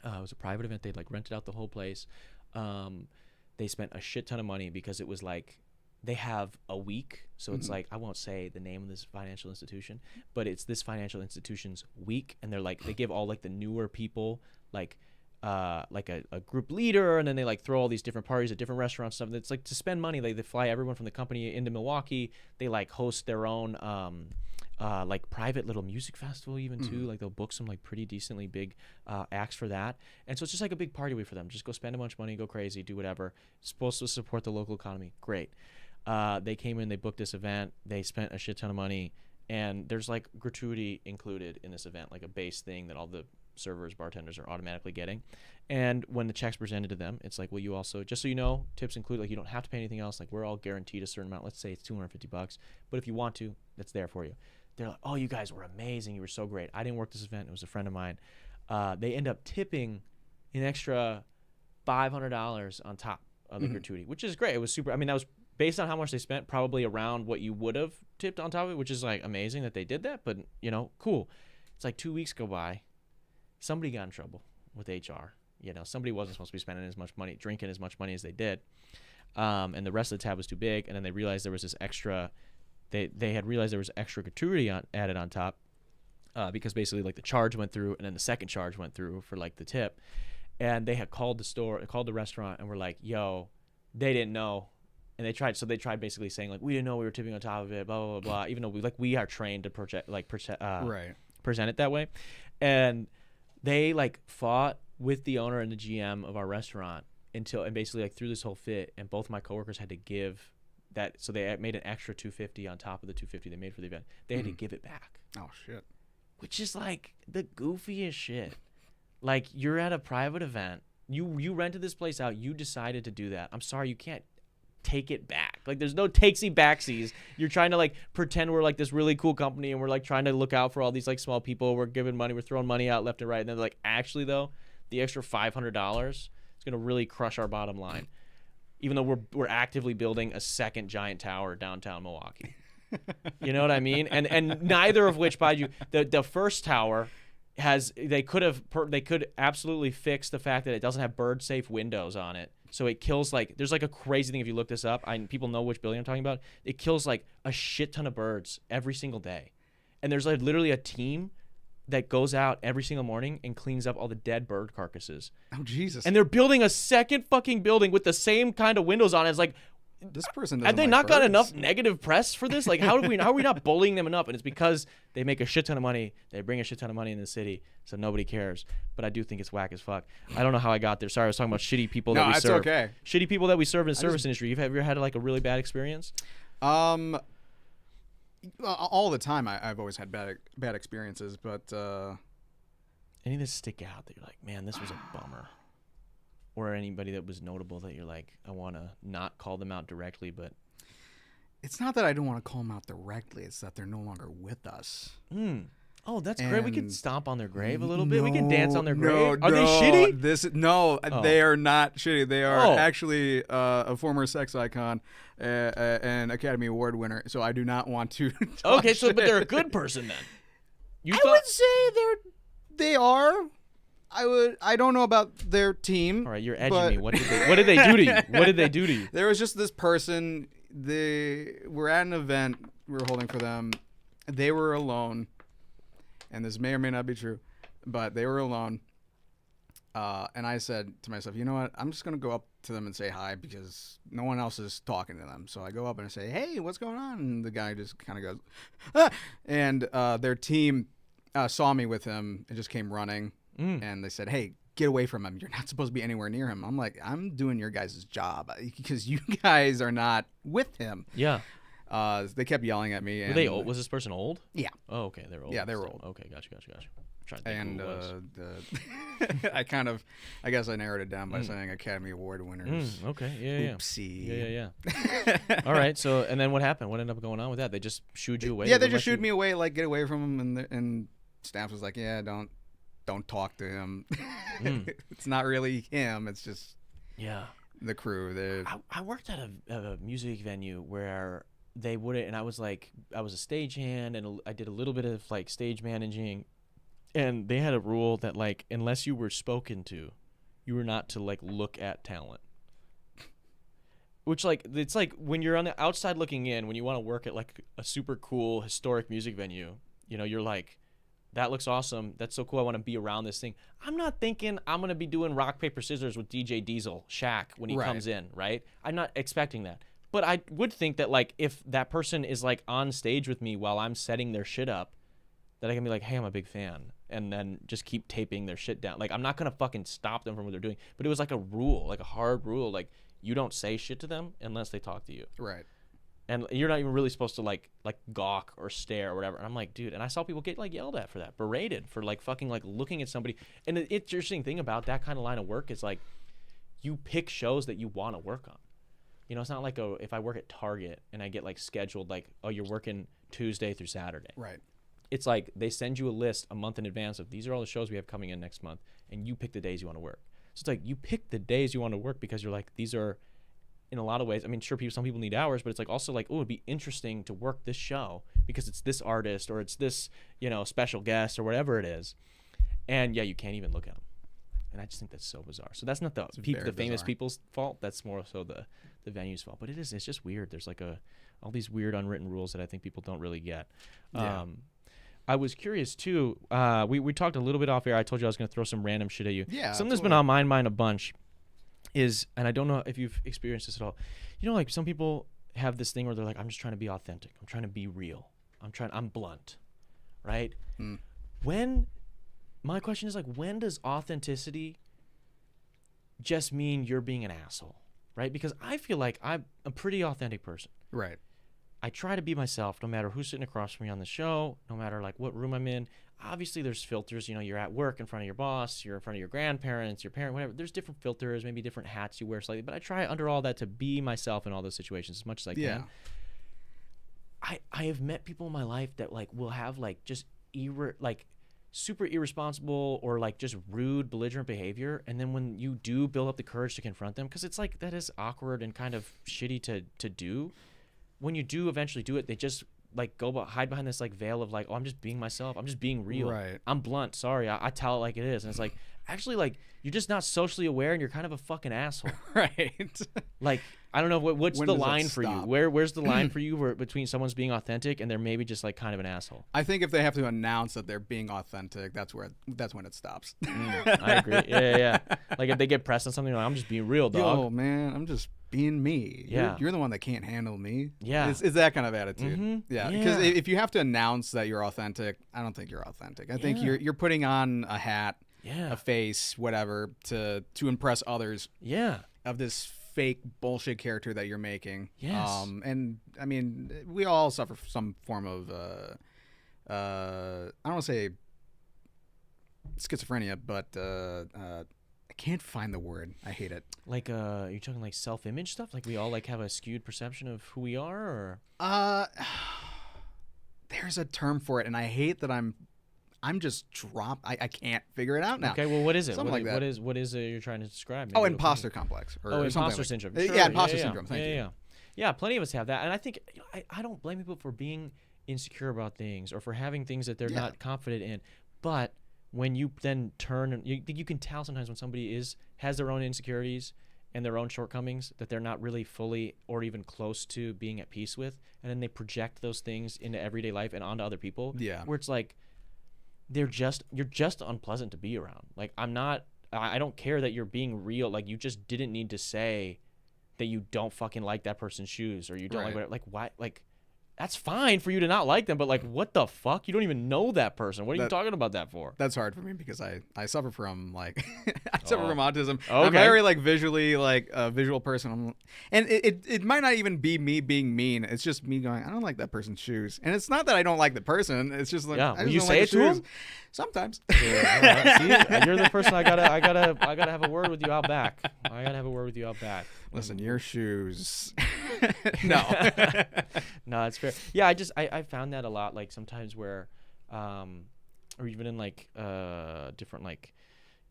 It was a private event. They'd like rented out the whole place. They spent a shit ton of money because it was like they have a week. So it's like, I won't say the name of this financial institution, but it's this financial institution's week. And they're like, they give all like the newer people like a group leader, and then they like throw all these different parties at different restaurants, stuff. It's like to spend money. They fly everyone from the company into Milwaukee. They like host their own like private little music festival even too. Like they'll book some like pretty decently big acts for that. And so it's just like a big party week for them. Just go spend a bunch of money, go crazy, do whatever. It's supposed to support the local economy. Great. They came in, they booked this event, they spent a shit ton of money, and there's like gratuity included in this event, like a base thing that all the servers, bartenders are automatically getting. And when the check's presented to them, it's like, well, you also, just so you know, tips include, like you don't have to pay anything else. Like we're all guaranteed a certain amount. Let's say it's $250, but if you want to, that's there for you. They're like, oh, you guys were amazing. You were so great. I didn't work this event. It was a friend of mine. They end up tipping an extra $500 on top of the gratuity, which is great. It was super. I mean, that was based on how much they spent, probably around what you would have tipped on top of it, which is like amazing that they did that. But, you know, cool. It's like 2 weeks go by. Somebody got in trouble with HR. You know, somebody wasn't supposed to be spending as much money, drinking as much money as they did. And the rest of the tab was too big. And then they realized there was this extra, they had realized there was extra gratuity added on top because basically like the charge went through and then the second charge went through for like the tip. And they had called the restaurant and were like, yo, they didn't know. And they tried basically saying like, we didn't know we were tipping on top of it, blah, blah, blah, blah. Even though we are trained to present it that way. And they like fought with the owner and the GM of our restaurant and basically like through this whole fit, and both my coworkers had to give that. So they made an extra $250 on top of the $250 they made for the event. They had to give it back. Oh shit. Which is like the goofiest shit. Like you're at a private event. You rented this place out. You decided to do that. I'm sorry, you can't take it back. Like there's no takesy backsies. You're trying to like pretend we're like this really cool company and we're like trying to look out for all these like small people. We're giving money, we're throwing money out left and right, and then like actually though the extra $500 is going to really crush our bottom line, even though we're actively building a second giant tower downtown Milwaukee. You know what I mean? And neither of which, by you, the first tower they could absolutely fix the fact that it doesn't have bird safe windows on it. So it kills like, there's like a crazy thing if you look this up, people know which building I'm talking about. It kills like a shit ton of birds every single day. And there's like literally a team that goes out every single morning and cleans up all the dead bird carcasses. Oh, Jesus. And they're building a second fucking building with the same kind of windows on it. It's like, this person have they not got enough negative press for this? Like, how are we not bullying them enough? And it's because they make a shit ton of money. They bring a shit ton of money in the city, so nobody cares. But I do think it's whack as fuck. I don't know how I got there. Sorry, I was talking about shitty people that we serve. No, that's okay. Shitty people that we serve in the service industry. Have you ever had like a really bad experience? All the time. I've always had bad experiences, but any that stick out that you're like, man, this was a bummer. Or anybody that was notable that you're like, I want to not call them out directly, but... It's not that I don't want to call them out directly. It's that they're no longer with us. Oh, that's great. We can stomp on their grave a little bit. We can dance on their grave. Are they shitty? They are not shitty. They are actually a former sex icon, an Academy Award winner. So I do not want to Okay, but they're a good person then. I would say they are. I don't know about their team. All right, you're edging me. What did they do to you? What did they do to you? There was just this person. They were at an event we were holding for them. They were alone, and this may or may not be true, but they were alone. And I said to myself, you know what? I'm just gonna go up to them and say hi because no one else is talking to them. So I go up and I say, hey, what's going on? And the guy just kind of goes, ah! And their team saw me with him and just came running. And they said, hey, get away from him. You're not supposed to be anywhere near him. I'm like, I'm doing your guys' job because you guys are not with him. Yeah. They kept yelling at me. Were they old? Was this person old? Yeah. Oh, okay. They were old. Yeah, they were old. Okay, gotcha. And I guess I narrowed it down by saying Academy Award winners. Okay, yeah. Oopsie. Yeah. All right, so, and then what happened? What ended up going on with that? They just shooed you away? Yeah, they just shooed me away, like, get away from him, and staff was like, yeah, don't talk to him. It's not really him. It's just the crew. I worked at a music venue where they wouldn't, and I was a stagehand, and I did a little bit of like stage managing, and they had a rule that like unless you were spoken to, you were not to like look at talent. Which like it's like when you're on the outside looking in, when you want to work at like a super cool historic music venue, you know, you're like, that looks awesome. That's so cool. I want to be around this thing. I'm not thinking I'm gonna be doing rock paper scissors with DJ Diesel, Shaq when he comes in, right? I'm not expecting that. But I would think that, like, if that person is, like, on stage with me while I'm setting their shit up, that I can be like, hey, I'm a big fan, and then just keep taping their shit down. Like, I'm not going to fucking stop them from what they're doing. But it was like a rule, like a hard rule. Like, you don't say shit to them unless they talk to you. Right. And you're not even really supposed to, like gawk or stare or whatever. And I'm like, dude, and I saw people get, like, yelled at for that, berated for, like, fucking, like, looking at somebody. And the interesting thing about that kind of line of work is, like, you pick shows that you want to work on. You know, it's not like if I work at Target and I get like scheduled like, oh, you're working Tuesday through Saturday. Right. It's like they send you a list a month in advance of these are all the shows we have coming in next month, and you pick the days you want to work. So it's like you pick the days you want to work because you're like, these are, in a lot of ways, I mean, sure, some people need hours, but it's like also like, oh, it'd be interesting to work this show because it's this artist or it's this, you know, special guest or whatever it is. And yeah, you can't even look at them. And I just think that's so bizarre. So that's not the famous people's fault. That's more so the venue's fault. But it's just weird. There's like all these weird unwritten rules that I think people don't really get. Yeah. I was curious too. We talked a little bit off air. I told you I was going to throw some random shit at you. Yeah. Something that's been on my mind a bunch is, and I don't know if you've experienced this at all. You know, like some people have this thing where they're like, I'm just trying to be authentic. I'm trying to be real. I'm blunt, right? My question is like, when does authenticity just mean you're being an asshole, right? Because I feel like I'm a pretty authentic person. Right. I try to be myself no matter who's sitting across from me on the show, no matter like what room I'm in. Obviously there's filters, you know, you're at work in front of your boss, you're in front of your grandparents, your parent, whatever. There's different filters, maybe different hats you wear slightly, but I try under all that to be myself in all those situations as much as I can. I have met people in my life that like will have like just super irresponsible or like just rude, belligerent behavior, and then when you do build up the courage to confront them, because it's like that is awkward and kind of shitty to do, when you do eventually do it, they just like hide behind this like veil of like, oh, I'm just being myself, I'm just being real, right? I'm blunt, sorry, I tell it like it is. And it's like, actually, like, you're just not socially aware and you're kind of a fucking asshole. Right. Like, I don't know what's the line for you. stop? Where's the line for you between someone's being authentic and they're maybe just like kind of an asshole? I think if they have to announce that they're being authentic, that's when it stops. I agree. Yeah. Like if they get pressed on something, like, I'm just being real, dog. Yo, man, I'm just being me. Yeah. You're the one that can't handle me. Yeah. It's that kind of attitude. Mm-hmm. Yeah. Because if you have to announce that you're authentic, I don't think you're authentic. I think you're putting on a hat, a face, whatever, to impress others. Yeah. Of this fake bullshit character that you're making. Yes. And I mean, we all suffer from some form of I don't want to say schizophrenia, but I can't find the word. I hate it. Like you're talking like self-image stuff? Like we all like have a skewed perception of who we are, or there's a term for it, and I hate that I'm just I can't figure it out now. Okay, well, what is it? Something like that. What is it you're trying to describe? Maybe imposter complex. Or imposter syndrome. Sure. Yeah, imposter syndrome. Thank you. Yeah, plenty of us have that. And I think I don't blame people for being insecure about things or for having things that they're not confident in. But when you then turn, you can tell sometimes when somebody has their own insecurities and their own shortcomings that they're not really fully or even close to being at peace with. And then they project those things into everyday life and onto other people. Yeah. Where it's like, you're just unpleasant to be around. Like I don't care that you're being real. Like you just didn't need to say that you don't fucking like that person's shoes or you don't like whatever. Like why? Like that's fine for you to not like them, but like what the fuck? You don't even know that person. What are you talking about that for? That's hard for me because I suffer from like I suffer from autism. Okay. I'm very like visually like a visual person. And it might not even be me being mean. It's just me going, I don't like that person's shoes. And it's not that I don't like the person. It's just like I just you don't say like it to him? Sometimes. Yeah, see, you're the person I gotta have a word with you out back. I gotta have a word with you out back. Listen, your shoes. No. No, it's fair. Yeah, I found that a lot, like sometimes where or even in like different like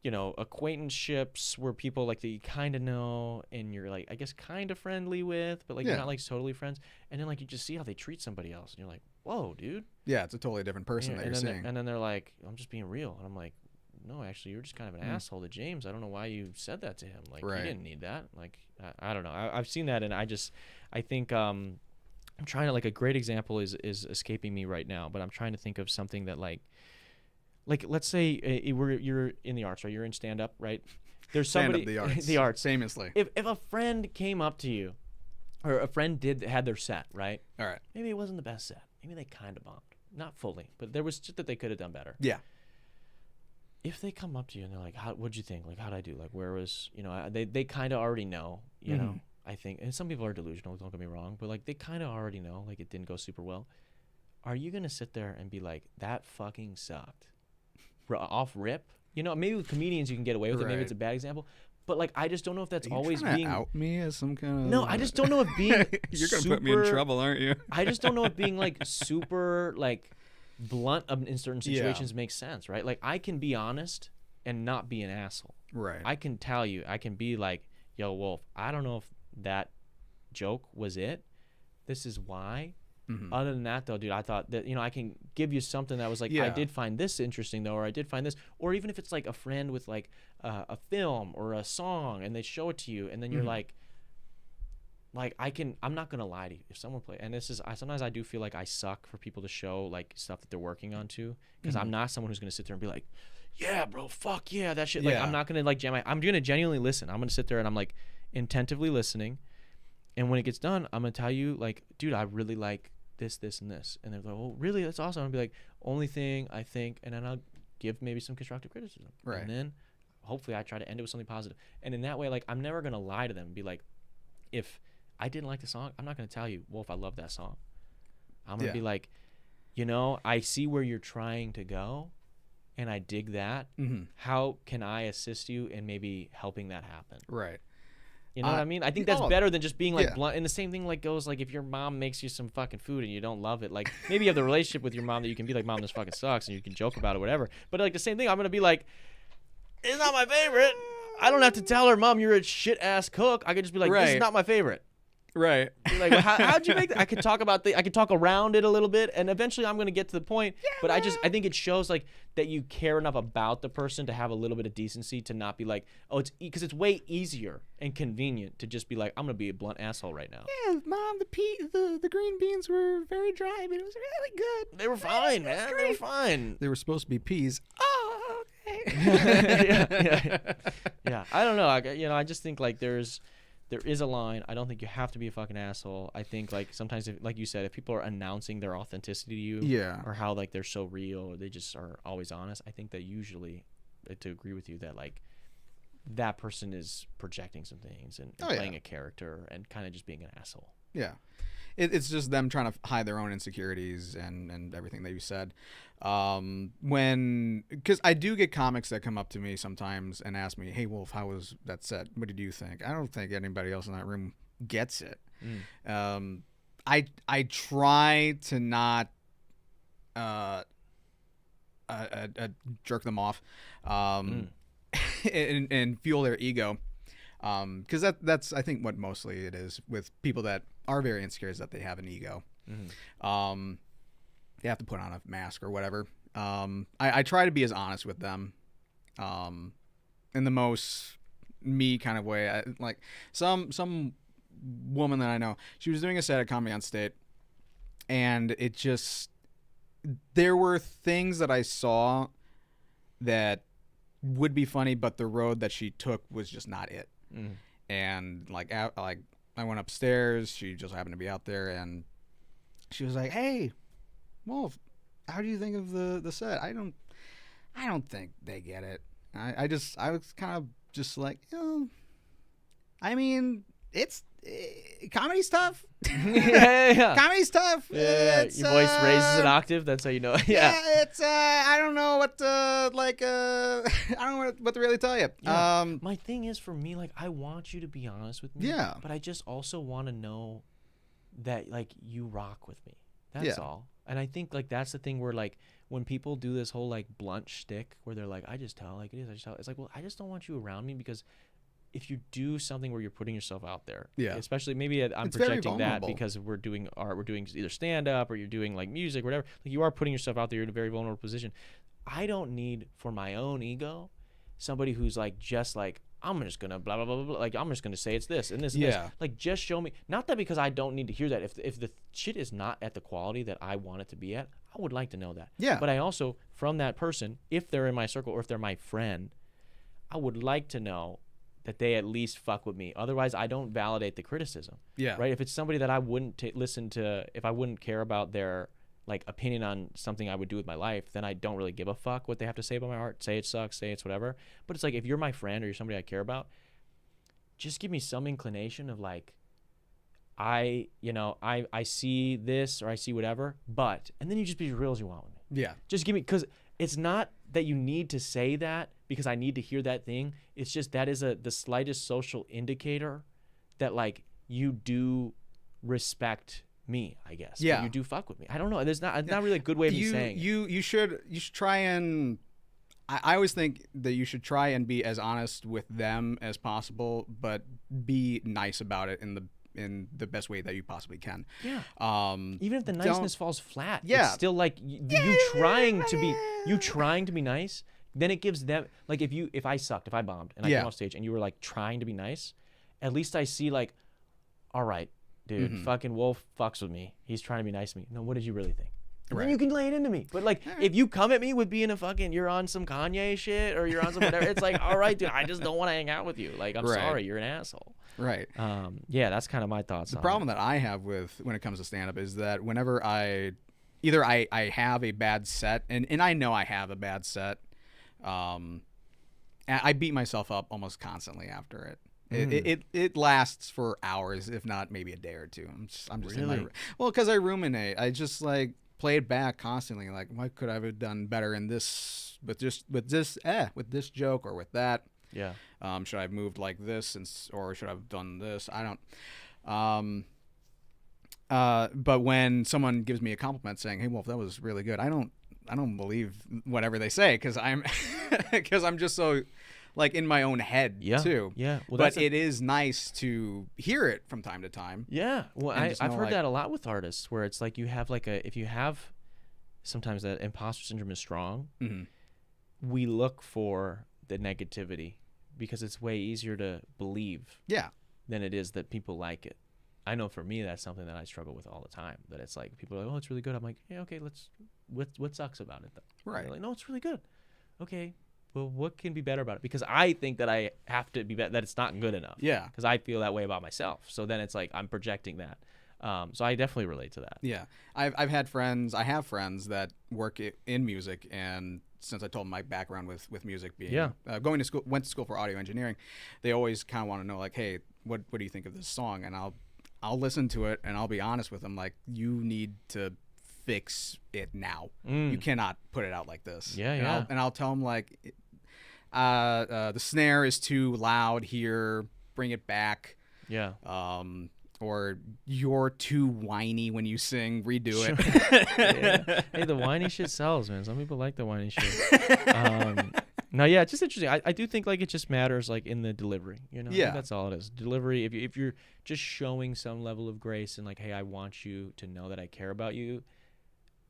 acquaintanceships where people like that you kind of know and you're like, I guess, kind of friendly with, but like you're not like totally friends. And then like you just see how they treat somebody else, and you're like, whoa, dude. Yeah, it's a totally different person that you're seeing. And then they're like, I'm just being real, and I'm like, no, actually, you're just kind of an asshole to James. I don't know why you said that to him. Like, he didn't need that. Like, I don't know. I've seen that, and I think I'm trying to, like, a great example is escaping me right now, but I'm trying to think of something that like let's say you're in the arts, right? You're in stand-up, right? There's somebody the arts, the arts, famously. If a friend came up to you, or a friend had their set, right? All right. Maybe it wasn't the best set. Maybe they kind of bombed, not fully, but there was shit that they could have done better. Yeah. If they come up to you and they're like, what'd you think? Like, how'd I do? Like, where was, they kind of already know, you know, I think, and some people are delusional, don't get me wrong, but like, they kind of already know, like, it didn't go super well. Are you going to sit there and be like, that fucking sucked? Off rip? Maybe with comedians you can get away with it. Maybe it's a bad example. But like, I just don't know if that's always being out me as some kind of. No, I just don't know if being. You're gonna put me in trouble, aren't you? I just don't know if being like super like blunt in certain situations makes sense, right? Like, I can be honest and not be an asshole. Right. I can tell you, I can be like, yo, Wolf, I don't know if that joke was it. This is why. Other than that, though, dude, I thought that, I can give you something that was like, I did find this interesting, though, or I did find this. Or even if it's like a friend with like a film or a song and they show it to you and then you're like I'm not going to lie to you. If someone and sometimes I do feel like I suck for people to show like stuff that they're working on too, because I'm not someone who's going to sit there and be like, yeah, bro, fuck yeah, that shit. Like, I'm not going to like I'm going to genuinely listen. I'm going to sit there and I'm like intentively listening. And when it gets done, I'm going to tell you like, dude, I really like this, and this. And they're like, oh, really? That's awesome. I'll be like, only thing I think, and then I'll give maybe some constructive criticism. Right. And then hopefully I try to end it with something positive. And in that way, like, I'm never going to lie to them and be like, if I didn't like the song, I'm not going to tell you, Wolf, I love that song. I'm going to be like, I see where you're trying to go, and I dig that. How can I assist you in maybe helping that happen? Right. You know what I mean? I think that's better than just being like blunt. And the same thing like goes like if your mom makes you some fucking food and you don't love it, like maybe you have the relationship with your mom that you can be like, Mom, this fucking sucks, and you can joke about it, whatever. But like the same thing, I'm gonna be like, it's not my favorite. I don't have to tell her, Mom, you're a shit ass cook. I could just be like, this is not my favorite. Right. Like, how'd you make that? I could talk around it a little bit, and eventually I'm gonna get to the point. But I think it shows like that you care enough about the person to have a little bit of decency to not be like, oh, it's because it's way easier and convenient to just be like, I'm gonna be a blunt asshole right now. Yeah, Mom, the green beans were very dry, but it was really good. They were fine, man. They were fine. They were supposed to be peas. Oh, okay. Yeah. I don't know. I just think like there is a line. I don't think you have to be a fucking asshole. I think like sometimes, like you said, if people are announcing their authenticity to you, or how like they're so real, or they just are always honest, I think that usually, to agree with you, that like that person is projecting some things and playing a character and kind of just being an asshole. Yeah. It's just them trying to hide their own insecurities and everything that you said. Because I do get comics that come up to me sometimes and ask me, hey, Wolf, how was that set? What did you think? I don't think anybody else in that room gets it. I try to not jerk them off and fuel their ego. Because that's I think what mostly it is with people that are very insecure, is that they have an ego. They have to put on a mask or whatever. I try to be as honest with them in the most me kind of way. Like some woman that I know, she was doing a set at Comedy on State, and it just, there were things that I saw that would be funny, but the road that she took was just not it. And like I went upstairs, she just happened to be out there, and she was like, hey, Wolf, how do you think of the set? I don't think they get it. I was kind of just like, I mean, it's comedy stuff. Comedy stuff. Your voice raises an octave. That's how you know. It's I don't know what to like. I don't know what to really tell you. My thing is, for me, like, I want you to be honest with me. Yeah. But I just also want to know that like you rock with me. That's all. And I think like that's the thing where like when people do this whole like blunt shtick where they're like, I just tell like it is, I just tell. It's like, well, I just don't want you around me because if you do something where you're putting yourself out there, especially maybe I'm It's projecting that because we're doing art, we're doing either stand up or you're doing like music, whatever. Like you are putting yourself out there. You're in a very vulnerable position. I don't need for my own ego somebody who's like just like I'm just gonna blah blah blah blah. Like I'm just gonna say it's this and this and this. Like just show me. Not that because I don't need to hear that. If the shit is not at the quality that I want it to be at, I would like to know that. Yeah. But I also from that person, if they're in my circle or if they're my friend, I would like to know that they at least fuck with me. Otherwise, I don't validate the criticism. Yeah. Right. If it's somebody that I wouldn't listen to, if I wouldn't care about their like opinion on something I would do with my life, then I don't really give a fuck what they have to say about my art. Say it sucks, say it's whatever. But it's like if you're my friend or you're somebody I care about, just give me some inclination of like, I see this or I see whatever, but, and then you just be as real as you want with me. Yeah. Just give me, because it's not that you need to say that because I need to hear that thing. It's just that is the slightest social indicator that like you do respect me, I guess. Yeah. But you do fuck with me. I don't know. There's not really a good way of me saying it. You should try and I always think that you should try and be as honest with them as possible, but be nice about it in the best way that you possibly can. Yeah. Even if the niceness falls flat, it's still like you trying to be nice. Then it gives them like if I sucked, if I bombed and I came off stage and you were like trying to be nice, at least I see like, all right, dude, fucking Wolf fucks with me. He's trying to be nice to me. No, what did you really think? And then you can lay it into me. But like, if you come at me with being a fucking, you're on some Kanye shit or you're on some whatever, it's like, all right, dude, I just don't want to hang out with you. Like, I'm sorry, you're an asshole. Right. Yeah, that's kind of my thoughts. The problem that I have with when it comes to stand-up is that whenever I have a bad set, and I know I have a bad set, I beat myself up almost constantly after it. It lasts for hours, if not maybe a day or two. I'm just really? Because I ruminate. I just like play it back constantly. Like, what could I have done better in this? With this joke or with that? Yeah. Should I have moved like this or should I have done this? I don't. But when someone gives me a compliment saying, "Hey, Wolf, that was really good," I don't believe whatever they say because I'm just so like in my own head too. Yeah. Well, but it is nice to hear it from time to time. Yeah. Well, I've heard that a lot with artists where it's like you have like if you have sometimes that imposter syndrome is strong, we look for the negativity because it's way easier to believe than it is that people like it. I know for me that's something that I struggle with all the time. That it's like people are like, "Oh, it's really good." I'm like, "Yeah, okay, what sucks about it though?" Right. They're like, "No, it's really good." Okay. Well, what can be better about it? Because I think that I have to be better, that it's not good enough. Yeah. Because I feel that way about myself. So then it's like I'm projecting that. So I definitely relate to that. Yeah. I have friends that work in music, and since I told them my background with music being went to school for audio engineering, they always kind of want to know like, hey, what do you think of this song? And I'll listen to it and I'll be honest with them, like, you need to fix it now. You cannot put it out like this. Yeah. And I'll tell them like, the snare is too loud here. Bring it back. Yeah. Or you're too whiny when you sing. Redo it. Yeah. Hey, the whiny shit sells, man. Some people like the whiny shit. No, yeah, it's just interesting. I do think like it just matters like in the delivery. You know, I think that's all it is. Delivery. If you're just showing some level of grace and like, hey, I want you to know that I care about you,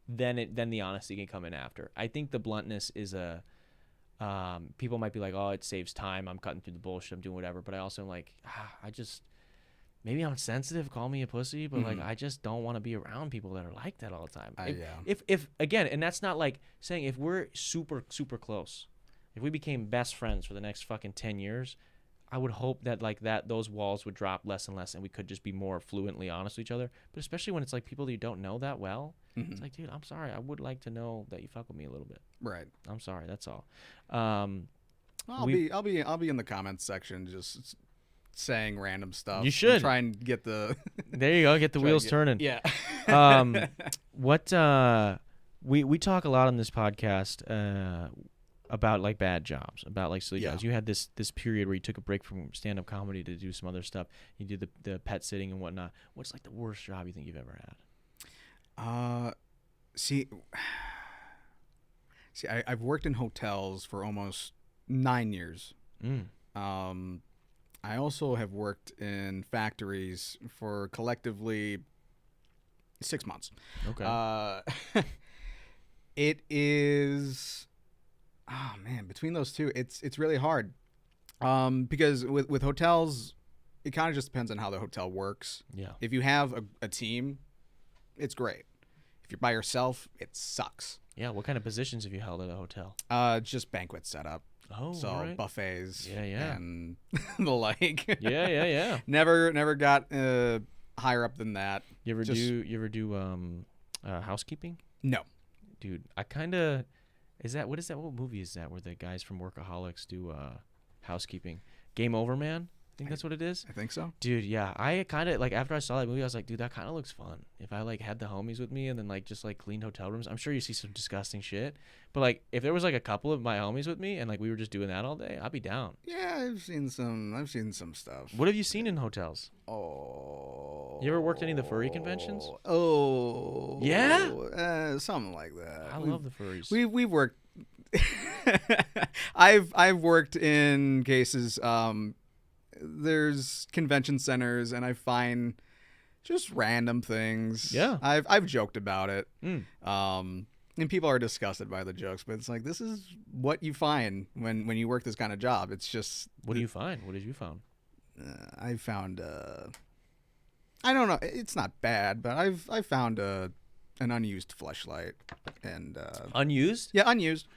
then the honesty can come in after. I think the bluntness is people might be like, oh, it saves time. I'm cutting through the bullshit. I'm doing whatever. But I also am like, maybe I'm sensitive. Call me a pussy, but like I just don't want to be around people that are like that all the time. If again, and that's not like saying if we're super super close. If we became best friends for the next fucking 10 years, I would hope that like those walls would drop less and less and we could just be more fluently honest with each other. But especially when it's like people that you don't know that well, it's like, dude, I'm sorry. I would like to know that you fuck with me a little bit. Right. I'm sorry. That's all. I'll be in the comments section just saying random stuff. You should try and get the there you go, get the wheels turning. Yeah. We talk a lot on this podcast about like bad jobs, about like silly jobs. You had this period where you took a break from stand-up comedy to do some other stuff. You did the pet sitting and whatnot. What's like the worst job you think you've ever had? See, I've worked in hotels for almost 9 years. I also have worked in factories for collectively 6 months. Okay. It is, oh man, between those two, it's really hard. Because with hotels, it kind of just depends on how the hotel works. Yeah. If you have a team, it's great. If you're by yourself, it sucks. Yeah. What kind of positions have you held at a hotel? Just banquet setup. Oh, So all right. buffets, Yeah. and the like. Yeah. Never got higher up than that. You ever do housekeeping? No. Dude, I kind of what movie is that where the guys from Workaholics do housekeeping? Game Over, Man? I think that's what it is. I think so. Dude, yeah. I kind of like after I saw that movie, I was like, dude, that kind of looks fun. If I like had the homies with me and then like just like cleaned hotel rooms. I'm sure you see some disgusting shit, but like if there was like a couple of my homies with me and like we were just doing that all day, I'd be down. Yeah, I've seen some stuff. What have you seen in hotels? Oh. You ever worked any of the furry conventions? Oh. Yeah? Something like that. I love the furries. We've worked. I've worked in cases. There's convention centers, and I find just random things. Yeah. I've joked about it. Mm. And people are disgusted by the jokes, but it's like this is what you find when you work this kind of job. It's just What do you find? What did you find? I found I don't know. It's not bad, but I found an unused fleshlight and Unused? yeah, unused.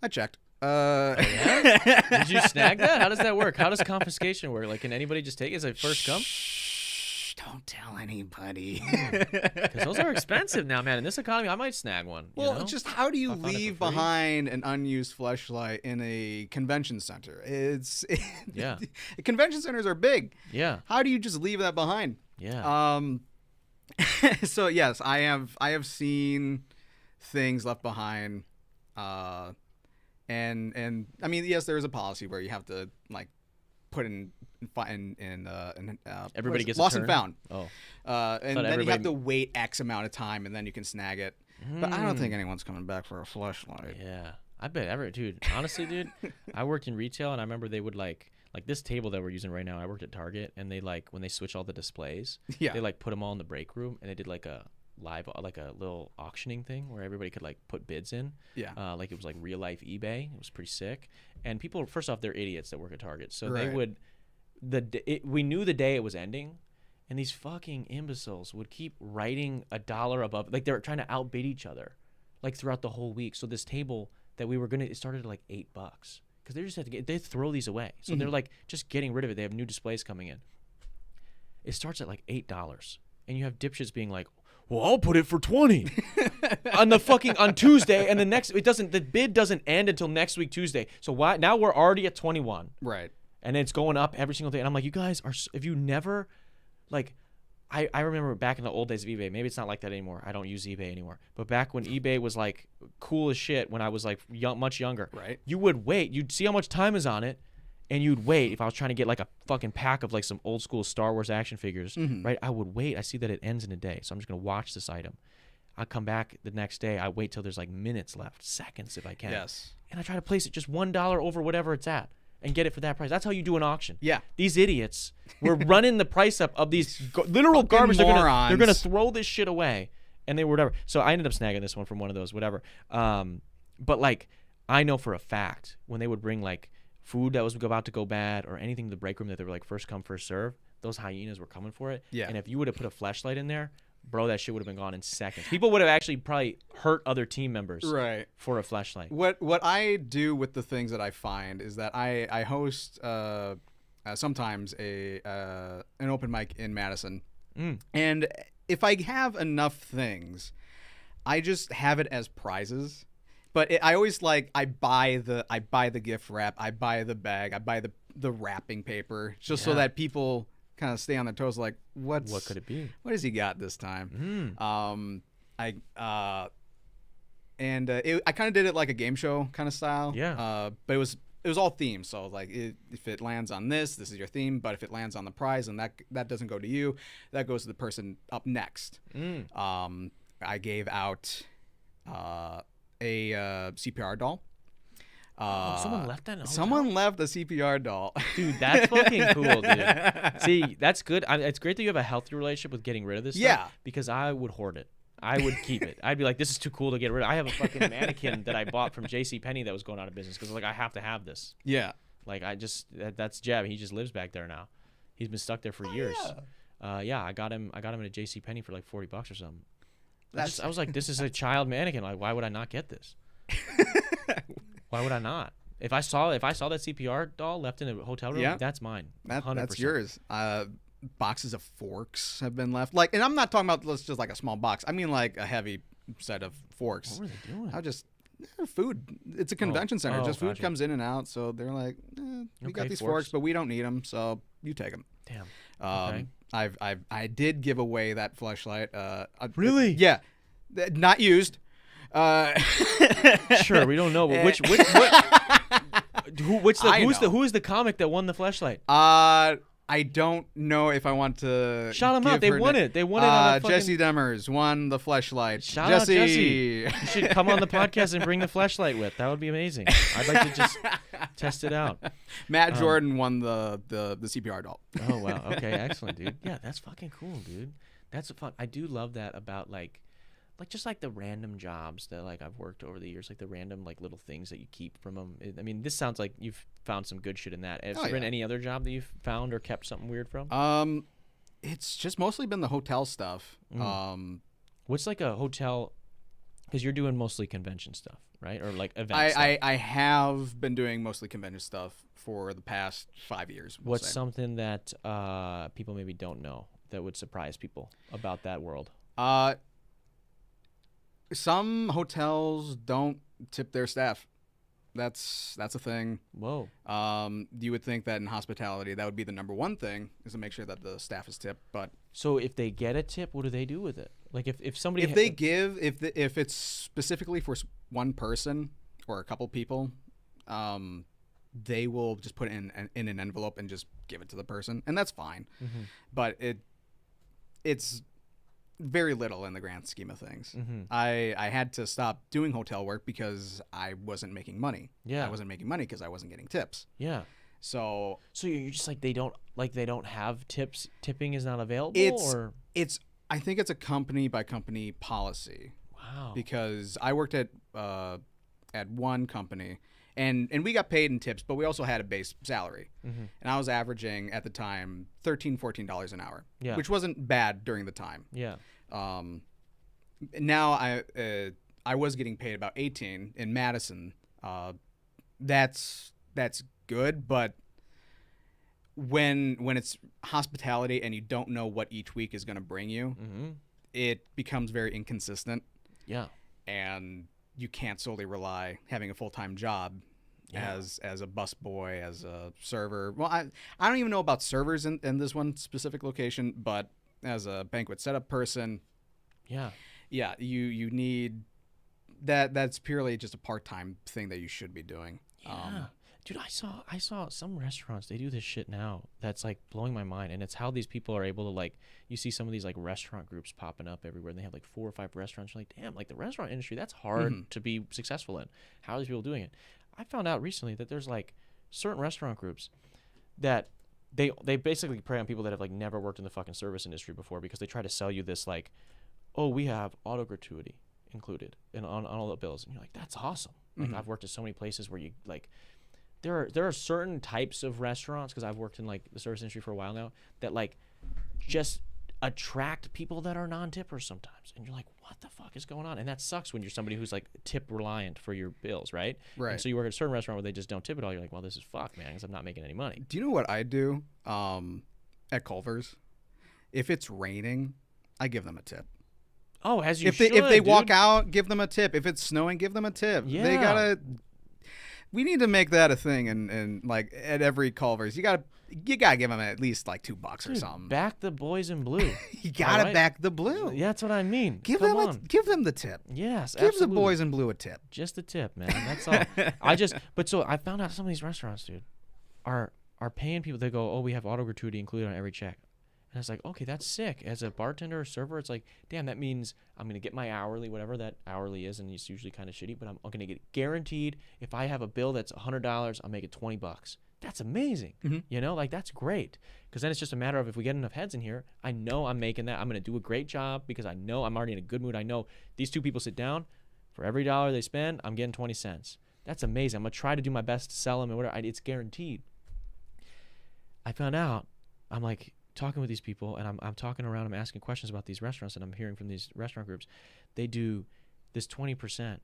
I checked. Did you snag that? How does that work? How does confiscation work? Like, can anybody just take it as a first come? Shh, don't tell anybody. Because those are expensive now, man. In this economy, I might snag one. Well, you know? just how do you If I found it leave for free. behind an unused fleshlight in a convention center? Yeah. Convention centers are big. Yeah. How do you just leave that behind? Yeah. So yes, I have seen things left behind. And I mean, yes, there is a policy where you have to like put in Everybody gets a lost turn? and found. Oh. And then you everybody- have to wait X amount of time, and then you can snag it. But I don't think anyone's coming back for a fleshlight. Yeah. I bet dude. Honestly, dude, I worked in retail and I remember they would like this table that we're using right now. I worked at Target and they like when they switch all the displays, Yeah. they like put them all in the break room and they did like a live like a little auctioning thing where everybody could like put bids in. Yeah. Like it was like real life eBay. It was pretty sick. And people, first off, they're idiots that work at Target, so they Right. would we knew the day it was ending. And these fucking imbeciles would keep writing $1 above, like they were trying to outbid each other, like throughout the whole week. So this table that we were it started at like $8 because they just had to they throw these away. So they're like just getting rid of it. They have new displays coming in. It starts at like $8, and you have dipshits being like, "Well, I'll put it for 20 on Tuesday," and the bid doesn't end until next week Tuesday. So why now we're already at 21, Right. and it's going up every single day. And I'm like, you guys are if you never. Like, I remember back in the old days of eBay, maybe it's not like that anymore. I don't use eBay anymore. But back when eBay was like cool as shit when I was like much younger, Right. you would wait. You'd see how much time is on it, and you'd wait. If I was trying to get like a fucking pack of like some old school Star Wars action figures, right? I would wait. I see that it ends in a day, so I'm just going to watch this item. I come back the next day. I wait till there's like minutes left, seconds if I can. Yes. And I try to place it just $1 over whatever it's at. And get it for that price. That's how you do an auction. Yeah. These idiots were running the price up of these literal garbage. They're gonna morons. throw this shit away, and they were whatever. So I ended up snagging this one from one of those whatever. But like I know for a fact when they would bring like food that was about to go bad or anything to the break room that they were like first come first serve, those hyenas were coming for it. Yeah. And if you would have put a flashlight in there, bro, that shit would have been gone in seconds. People would have actually probably hurt other team members Right. for a flashlight. What I do with the things that I find is that I host sometimes an open mic in Madison, and if I have enough things, I just have it as prizes. But I always I buy the gift wrap, I buy the bag, I buy the wrapping paper just so Yeah. that people kind of stay on their toes. Like what could it be? What has he got this time? I kind of did it like a game show kind of style. Yeah. But it was all themed. So like if it lands on this is your theme. But if it lands on the prize, and that doesn't go to you, that goes to the person up next. I gave out a CPR doll. Someone left that in a hotel? Someone left a CPR doll. Dude, that's fucking cool, dude. See, that's good. It's great that you have a healthy relationship with getting rid of this stuff, because I would hoard it. I would keep it. I'd be like, this is too cool to get rid of. I have a fucking mannequin that I bought from JCPenney that was going out of business because like I have to have this. Yeah. Like that's Jeb. He just lives back there now. He's been stuck there for years. Yeah. I got him at JCPenney for like $40 or something. I was like, this is a child mannequin. Like, why would I not get this? Why would I not? If I saw that CPR doll left in a hotel room, that's mine. 100%. That's yours. Boxes of forks have been left. Like, and I'm not talking about just like a small box. I mean like a heavy set of forks. What were they doing? Food. It's a convention center. Just food gotcha. comes in and out. So they're like, we got these forks, but we don't need them. So you take them. Damn. Okay. I did give away that fleshlight. Really? Yeah. Not used. Sure, we don't know, but who is the comic that won the fleshlight? I don't know if I want to. Shout them out. They won it. They won it on a fucking... Jesse Demers won the fleshlight. Shout out Jesse. You should come on the podcast and bring the fleshlight with. That would be amazing. I'd like to just test it out. Matt Jordan won the CPR doll. Oh wow. Okay. Excellent, dude. Yeah, that's fucking cool, dude. That's fun. I do love that about like just like the random jobs that like I've worked over the years, like the random like little things that you keep from them. I mean, this sounds like you've found some good shit in that. Has there been any other job that you've found or kept something weird from? It's just mostly been the hotel stuff. What's like a hotel? Because you're doing mostly convention stuff, right? Or like events. I have been doing mostly convention stuff for the past 5 years. What's something that people maybe don't know that would surprise people about that world? Some hotels don't tip their staff. That's a thing. Whoa. You would think that in hospitality that would be the number one thing, is to make sure that the staff is tipped. But so if they get a tip, what do they do with it? Like if somebody if it's specifically for one person or a couple people, they will just put it in an envelope and just give it to the person, and that's fine. Mm-hmm. But it's very little in the grand scheme of things. Mm-hmm. I had to stop doing hotel work because I wasn't making money. Yeah, I wasn't making money because I wasn't getting tips. Yeah. So you're just like they don't have tips. Tipping is not available. I think it's a company by company policy. Wow. Because I worked at one company. And we got paid in tips, but we also had a base salary. Mm-hmm. And I was averaging, at the time, $13, $14 an hour, which wasn't bad during the time. Yeah. Now I was getting paid about $18 in Madison. That's good, but when it's hospitality and you don't know what each week is going to bring you, mm-hmm. it becomes very inconsistent. Yeah. And you can't solely rely having a full-time job as a busboy, as a server. Well, I don't even know about servers in this one specific location, but as a banquet setup person, you need that. That's purely just a part-time thing that you should be doing. Dude, I saw some restaurants, they do this shit now that's like blowing my mind, and it's how these people are able to, like, you see some of these like restaurant groups popping up everywhere, and they have like 4 or 5 restaurants. You're like, damn, like the restaurant industry, that's hard mm-hmm. to be successful in. How are these people doing it? I found out recently that there's like certain restaurant groups that they basically prey on people that have like never worked in the fucking service industry before, because they try to sell you this like, oh, we have auto gratuity included on all the bills, and you're like, that's awesome. Like mm-hmm. I've worked at so many places where you like, there are certain types of restaurants, because I've worked in like the service industry for a while now, that like just attract people that are non-tippers sometimes, and you're like, what the fuck is going on? And that sucks when you're somebody who's like tip reliant for your bills, right? And so you work at a certain restaurant where they just don't tip at all. You're like, well, this is fucked, man, because I'm not making any money. Do you know what I do at Culver's? If it's raining, I give them a tip. Oh, as you if they walk out, give them a tip. If it's snowing, give them a tip. Yeah. They gotta. We need to make that a thing, and like at every Culver's, you gotta give them at least like $2 or something. Back the boys in blue. You gotta back the blue. Yeah, that's what I mean. Give them the tip. Yes, give absolutely. the boys in blue a tip. Just a tip, man. That's all. So I found out some of these restaurants, dude, are paying people. They go, oh, we have auto gratuity included on every check, And I was like, okay, that's sick. As a bartender or server, it's like, damn, that means I'm going to get my hourly, whatever that hourly is, and it's usually kind of shitty, but I'm going to get guaranteed. If I have a bill that's $100, I'll make it $20. That's amazing. You know, like that's great. Because then it's just a matter of if we get enough heads in here, I know I'm making that. I'm going to do a great job because I know I'm already in a good mood. I know these two people sit down. For every dollar they spend, I'm getting 20 cents. That's amazing. I'm going to try to do my best to sell them and whatever. It's guaranteed. I found out, I'm like talking with these people, and I'm talking around, I'm asking questions about these restaurants, and I'm hearing from these restaurant groups. They do this 20%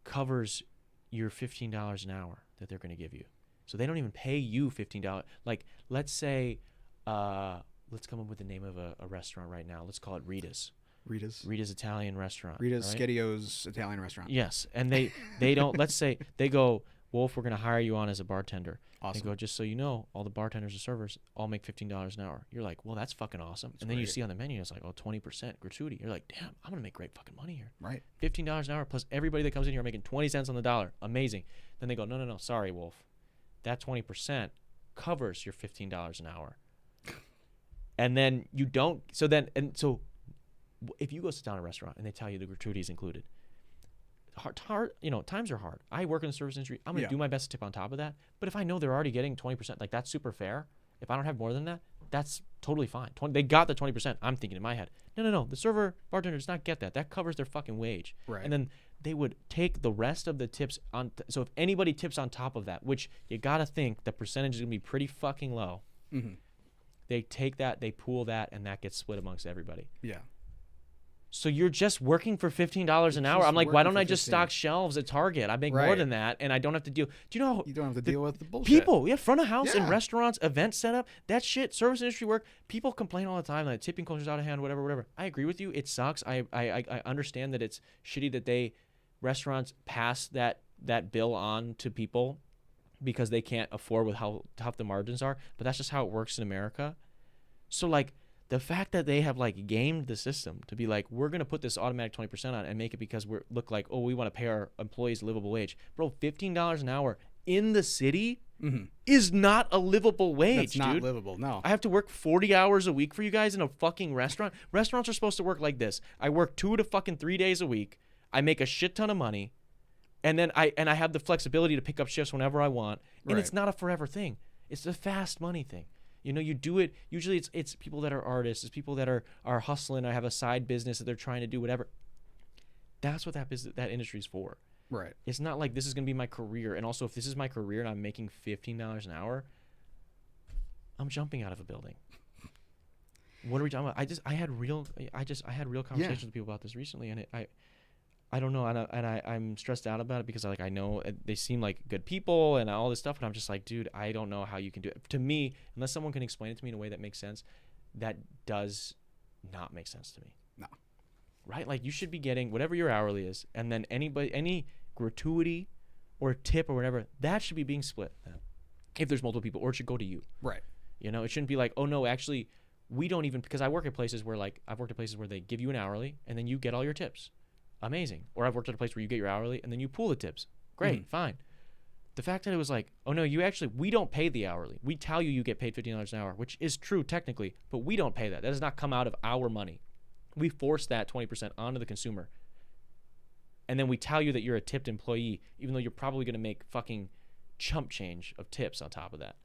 covers your $15 an hour that they're going to give you. So they don't even pay you $15. Like, let's say, let's come up with the name of a restaurant right now. Let's call it Rita's. Rita's Italian restaurant. Rita's right? Schettio's Italian restaurant. Yes. And they don't, let's say, they go, Wolf, we're going to hire you on as a bartender. Awesome. They go, just so you know, all the bartenders and servers all make $15 an hour. You're like, well, that's fucking awesome. That's and then you great. see on the menu, it's like, oh, 20% gratuity. You're like, damn, I'm going to make great fucking money here. Right. $15 an hour plus everybody that comes in here making 20 cents on the dollar. Amazing. Then they go, no, sorry, Wolf. That 20% covers your $15 an hour. And then you don't, so if you go sit down at a restaurant and they tell you the gratuity is included, hard, you know, times are hard. I work in the service industry. I'm going to do my best to tip on top of that. But if I know they're already getting 20%, like that's super fair. If I don't have more than that, that's totally fine. They got the 20%. I'm thinking in my head, no. The server bartender does not get that. That covers their fucking wage. Right. And then they would take the rest of the tips on. So if anybody tips on top of that, which you got to think the percentage is going to be pretty fucking low. Mm-hmm. They take that, they pool that, and that gets split amongst everybody. Yeah. So you're just working for $15 an hour. I'm like, why don't I just stock shelves at Target? I make more than that, and I don't have to deal. Do you know? You don't have to deal with the bullshit. People, front of house in restaurants, event setup, that shit, service industry work. People complain all the time that tipping culture's out of hand, whatever. I agree with you. It sucks. I understand that it's shitty that restaurants pass that bill on to people because they can't afford with how tough the margins are. But that's just how it works in America. So like, the fact that they have like gamed the system to be like, we're going to put this automatic 20% on and make it because we look like, oh, we want to pay our employees a livable wage. Bro, $15 an hour in the city is not a livable wage, That's not dude. livable, no. I have to work 40 hours a week for you guys in a fucking restaurant. Restaurants are supposed to work like this. I work 2 to fucking 3 days a week. I make a shit ton of money. And then I have the flexibility to pick up shifts whenever I want. And it's not a forever thing. It's a fast money thing. You know, you do it. Usually it's people that are artists. It's people that are hustling or have a side business that they're trying to do, whatever. That's what that industry is for. Right. It's not like this is going to be my career. And also, if this is my career and I'm making $15 an hour, I'm jumping out of a building. What are we talking about? I had real conversations with people about this recently, and I don't know, and I'm stressed out about it because I know they seem like good people and all this stuff, and I'm just like, dude, I don't know how you can do it. To me, unless someone can explain it to me in a way that makes sense, that does not make sense to me. No. Right? Like, you should be getting whatever your hourly is, and then any gratuity or tip or whatever, that should be being split if there's multiple people, or it should go to you. Right. You know, it shouldn't be like, oh no, actually, we don't even, because I've worked at places where they give you an hourly and then you get all your tips. Amazing. Or I've worked at a place where you get your hourly and then you pool the tips. Great, fine. The fact that it was like, oh no, we don't pay the hourly. We tell you get paid $15 an hour, which is true technically, but we don't pay that. That does not come out of our money. We force that 20% onto the consumer. And then we tell you that you're a tipped employee, even though you're probably going to make fucking chump change of tips on top of that.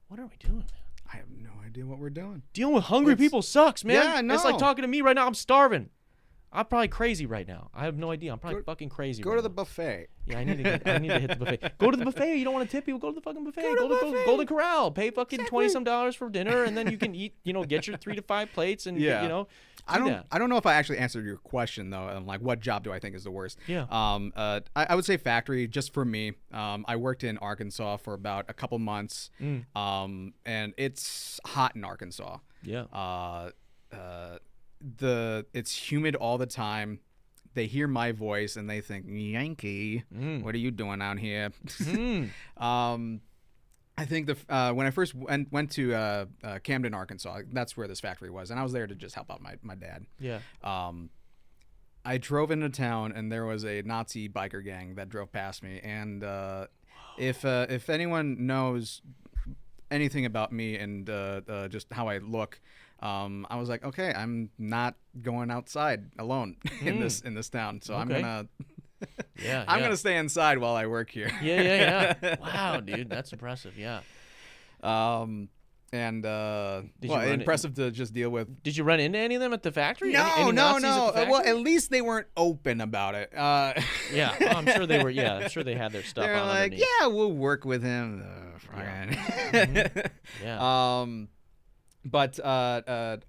What are we doing, man? I have no idea what we're doing. Dealing with hungry people sucks, man. Yeah, I know. It's like talking to me right now. I'm starving. I'm probably crazy right now. I have no idea. I'm probably fucking crazy. Go right to the now. buffet. Yeah, I need to hit the buffet. Go to the buffet. You don't want to tip people. Go to the fucking buffet. Go to Golden Corral. Pay fucking $20 for dinner, and then you can eat. Get your 3 to 5 plates, and I don't know if I actually answered your question though. And like, what job do I think is the worst? Yeah. I would say factory. Just for me, I worked in Arkansas for about a couple months. And it's hot in Arkansas. Yeah. It's humid all the time. They hear my voice and they think, Yankee, what are you doing out here? I think when I first went to Camden, Arkansas, that's where this factory was, and I was there to just help out my dad. Yeah. I drove into town and there was a Nazi biker gang that drove past me, and if anyone knows anything about me and just how I look, I was like, okay, I'm not going outside alone in this town, so I'm Okay. gonna Yeah, I'm yeah. gonna stay inside while I work here. Yeah. Wow, dude, that's impressive. Yeah. And Did you well, run impressive to just deal with. Did you run into any of them at the factory? No, any no, Nazis no. At the Well, factory? at least they weren't open about it. Yeah, oh, I'm sure they were. Yeah, I'm sure they had their stuff They're on like, underneath. yeah, we'll work with him. Yeah. But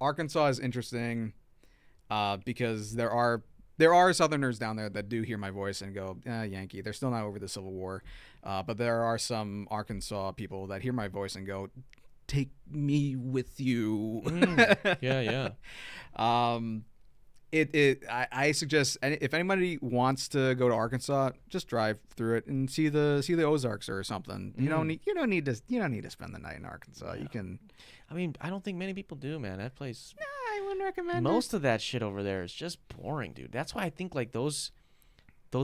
Arkansas is interesting because there are Southerners down there that do hear my voice and go, Yankee. They're still not over the Civil War, but there are some Arkansas people that hear my voice and go, take me with you. Yeah. I suggest if anybody wants to go to Arkansas, just drive through it and see the Ozarks or something. You don't need to spend the night in Arkansas. You can. I mean, I don't think many people do, man. That place. I wouldn't recommend Most of that shit over there is just boring, dude. That's why I think like those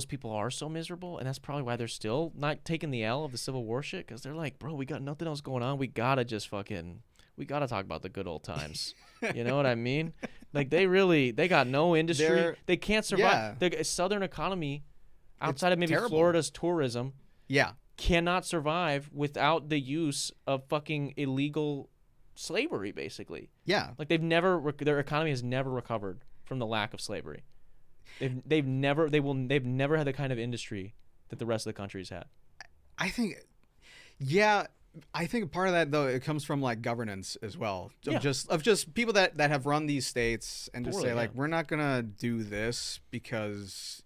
people are so miserable, and that's probably why they're still not taking the L of the Civil War shit, because they're like, bro, we got nothing else going on. We gotta talk about the good old times. You know what I mean? Like they got no industry. They can't survive. Yeah. The Southern economy, outside of maybe terrible. Florida's tourism, Yeah. cannot survive without the use of fucking illegal slavery, basically. Yeah. Like their economy has never recovered from the lack of slavery. They've never had the kind of industry that the rest of the country's had. I think part of that though it comes from like governance as well. Of just people that have run these states and just say like, we're not gonna do this because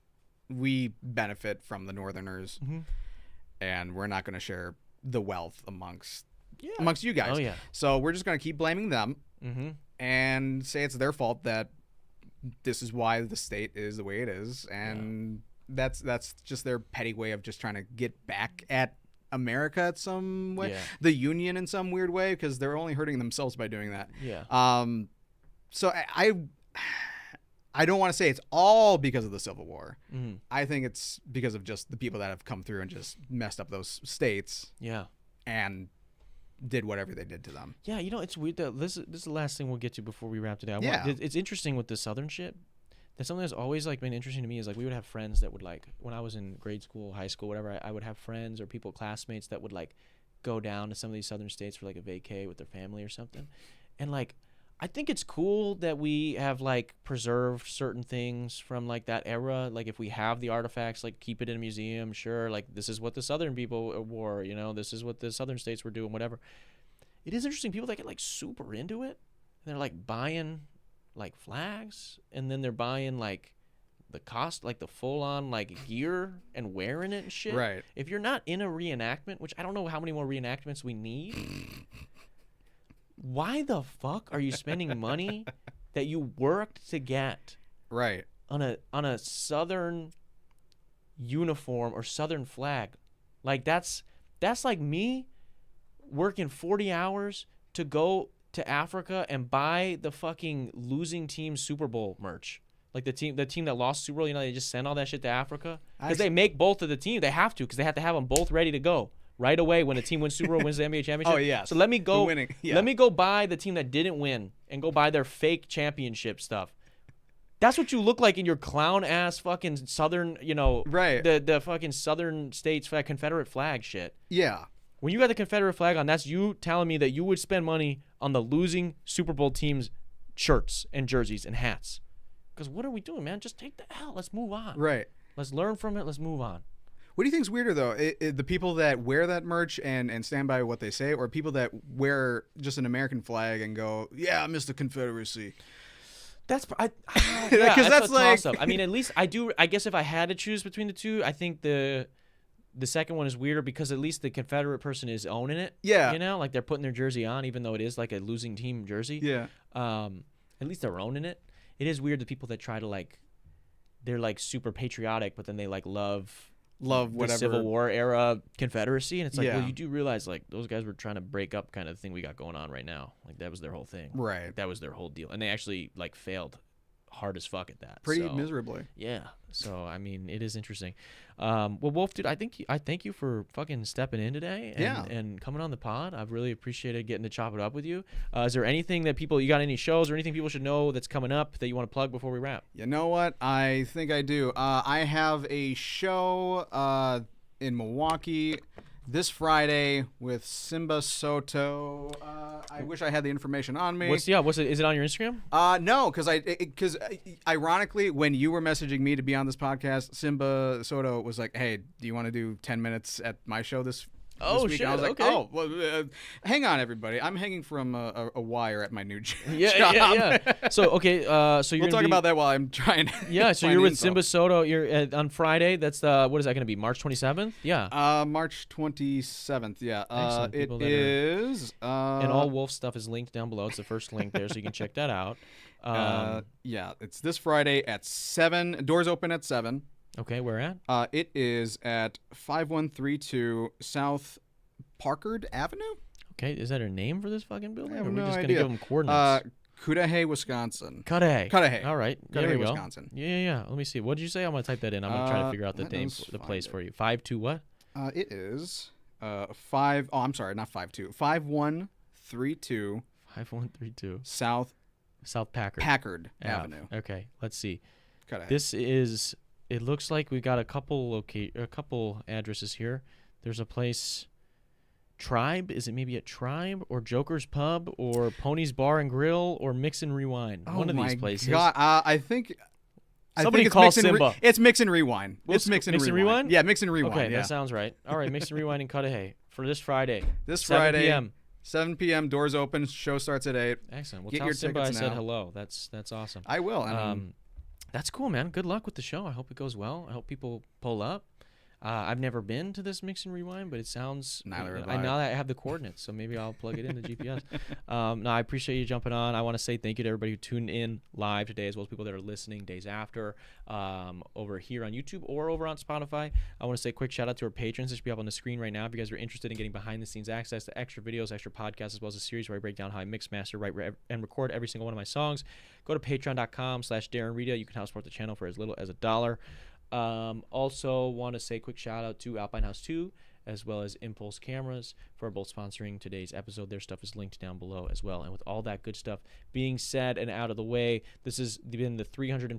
we benefit from the Northerners, and we're not gonna share the wealth amongst you guys. Oh yeah. So we're just gonna keep blaming them and say it's their fault that this is why the state is the way it is, and that's just their petty way of just trying to get back at America at some way, the Union in some weird way, because they're only hurting themselves by doing that. So I don't want to say it's all because of the Civil War. I think it's because of just the people that have come through and just messed up those states. And did whatever they did to them. Yeah, you know, it's weird that this is the last thing we'll get to before we wrap today. It's interesting with the Southern shit. That something that's always like been interesting to me is like we would have friends that would like when I was in grade school, high school, whatever. I would have friends or classmates that would like go down to some of these Southern states for like a vacay with their family or something, and like I think it's cool that we have like preserved certain things from like that era. Like if we have the artifacts, like keep it in a museum, sure. Like this is what the Southern people wore, you know, this is what the Southern states were doing, whatever. It is interesting, people that get like super into it, and they're like buying like flags, and then they're buying like the full on like gear and wearing it and shit. Right. If you're not in a reenactment, which I don't know how many more reenactments we need, why the fuck are you spending money that you worked to get on a Southern uniform or Southern flag? Like that's like me working 40 hours to go to Africa and buy the fucking losing team Super Bowl merch. Like the team that lost Super Bowl, you know, they just send all that shit to Africa because they make both of the team. They have to, because they have to have them both ready to go right away when the team wins Super Bowl, wins the NBA championship. Oh yeah. So let me go. Let me go buy the team that didn't win and go buy their fake championship stuff. That's what you look like in your clown ass fucking Southern, you know, the fucking Southern states Confederate flag shit. Yeah. When you got the Confederate flag on, that's you telling me that you would spend money on the losing Super Bowl team's shirts and jerseys and hats. Because what are we doing, man? Just take the L. Let's move on. Right. Let's learn from it. Let's move on. What do you think's weirder, though? The people that wear that merch and stand by what they say, or people that wear just an American flag and go, yeah, I miss the Confederacy? That's because that's a like toss-up. I mean, at least I do. I guess if I had to choose between the two, I think the second one is weirder because at least the Confederate person is owning it. Yeah. You know, like they're putting their jersey on, even though it is like a losing team jersey. Yeah. At least they're owning it. It is weird the people that try to like, they're like super patriotic, but then they like love whatever the Civil War era Confederacy, and it's like, well, you do realize like those guys were trying to break up kind of the thing we got going on right now. Like that was their whole thing. Right. Like, that was their whole deal, and they actually like failed hard as fuck at that. Pretty so, miserably. Yeah. So I mean, it is interesting. Well, Wolf, dude, I thank you for fucking stepping in today and coming on the pod. I've really appreciated getting to chop it up with you. Is there anything that you got any shows or anything people should know that's coming up that you want to plug before we wrap? You know what? I think I do. I have a show in Milwaukee this Friday with Simba Soto. I wish I had the information on me. What's it? Is it on your Instagram? No, because ironically, when you were messaging me to be on this podcast, Simba Soto was like, "Hey, do you want to do 10 minutes at my show this week?" Shit, And I was like, okay. "Oh, well, hang on, everybody. I'm hanging from a wire at my new job." Yeah. So okay, so you're We'll talk about that while I'm trying. Yeah, so find you're the with info. Simba Soto. You're on Friday. That's what is that going to be? March 27th? Yeah. March 27th. Yeah. Excellent. It People that is. And all Wolf stuff is linked down below. It's the first link there, so you can check that out. Yeah, it's this Friday at 7. Doors open at 7. Okay, where at? It is at 5132 South Parkard Avenue. Okay, is that a name for this fucking building? I have or are we no just idea. gonna give them coordinates? Cudahy, Wisconsin. Cudahy. All right. There Cudahy, we go. Wisconsin. Yeah. Let me see. What did you say? I'm gonna type that in. I'm gonna try to figure out the let name, us the find place it. for you. 5-2 what? It is 5. Oh, I'm sorry, not 52. 5132 5132 South Packard Packard Ave. Avenue. Okay. Let's see. Cudahy. This is. It looks like we got a couple addresses here. There's a place. Tribe? Is it maybe a Tribe or Joker's Pub or Pony's Bar and Grill or Mix and Rewind? One of these places. God, I think. Somebody it's call Mix and Simba. It's Mix and Rewind. It's Mix and Mix and Rewind. Rewind? Yeah, Mix and Rewind. Okay, yeah. that sounds right. All right, Mix and Rewind in Cudahy for this Friday. This 7 Friday, p.m. 7 p.m. Doors open. Show starts at 8. Excellent. Well, Get tell your Simba I tickets said now. hello. That's awesome. I will. I mean, That's cool, man. Good luck with the show. I hope it goes well. I hope people pull up. I've never been to this Mix and Rewind, but it sounds. Neither have I know that I have the coordinates, so maybe I'll plug it in the GPS. No, I appreciate you jumping on. I want to say thank you to everybody who tuned in live today, as well as people that are listening days after over here on YouTube or over on Spotify. I want to say a quick shout out to our patrons. This should be up on the screen right now. If you guys are interested in getting behind the scenes access to extra videos, extra podcasts, as well as a series where I break down how I mix, master, write, and record every single one of my songs, go to patreon.com/Darren Rita. You can help support the channel for as little as $1. Also want to say a quick shout out to Alpine House 2 as well as Impulse Cameras for both sponsoring today's episode. Their stuff is linked down below as well. And with all that good stuff being said and out of the way, this has been the 350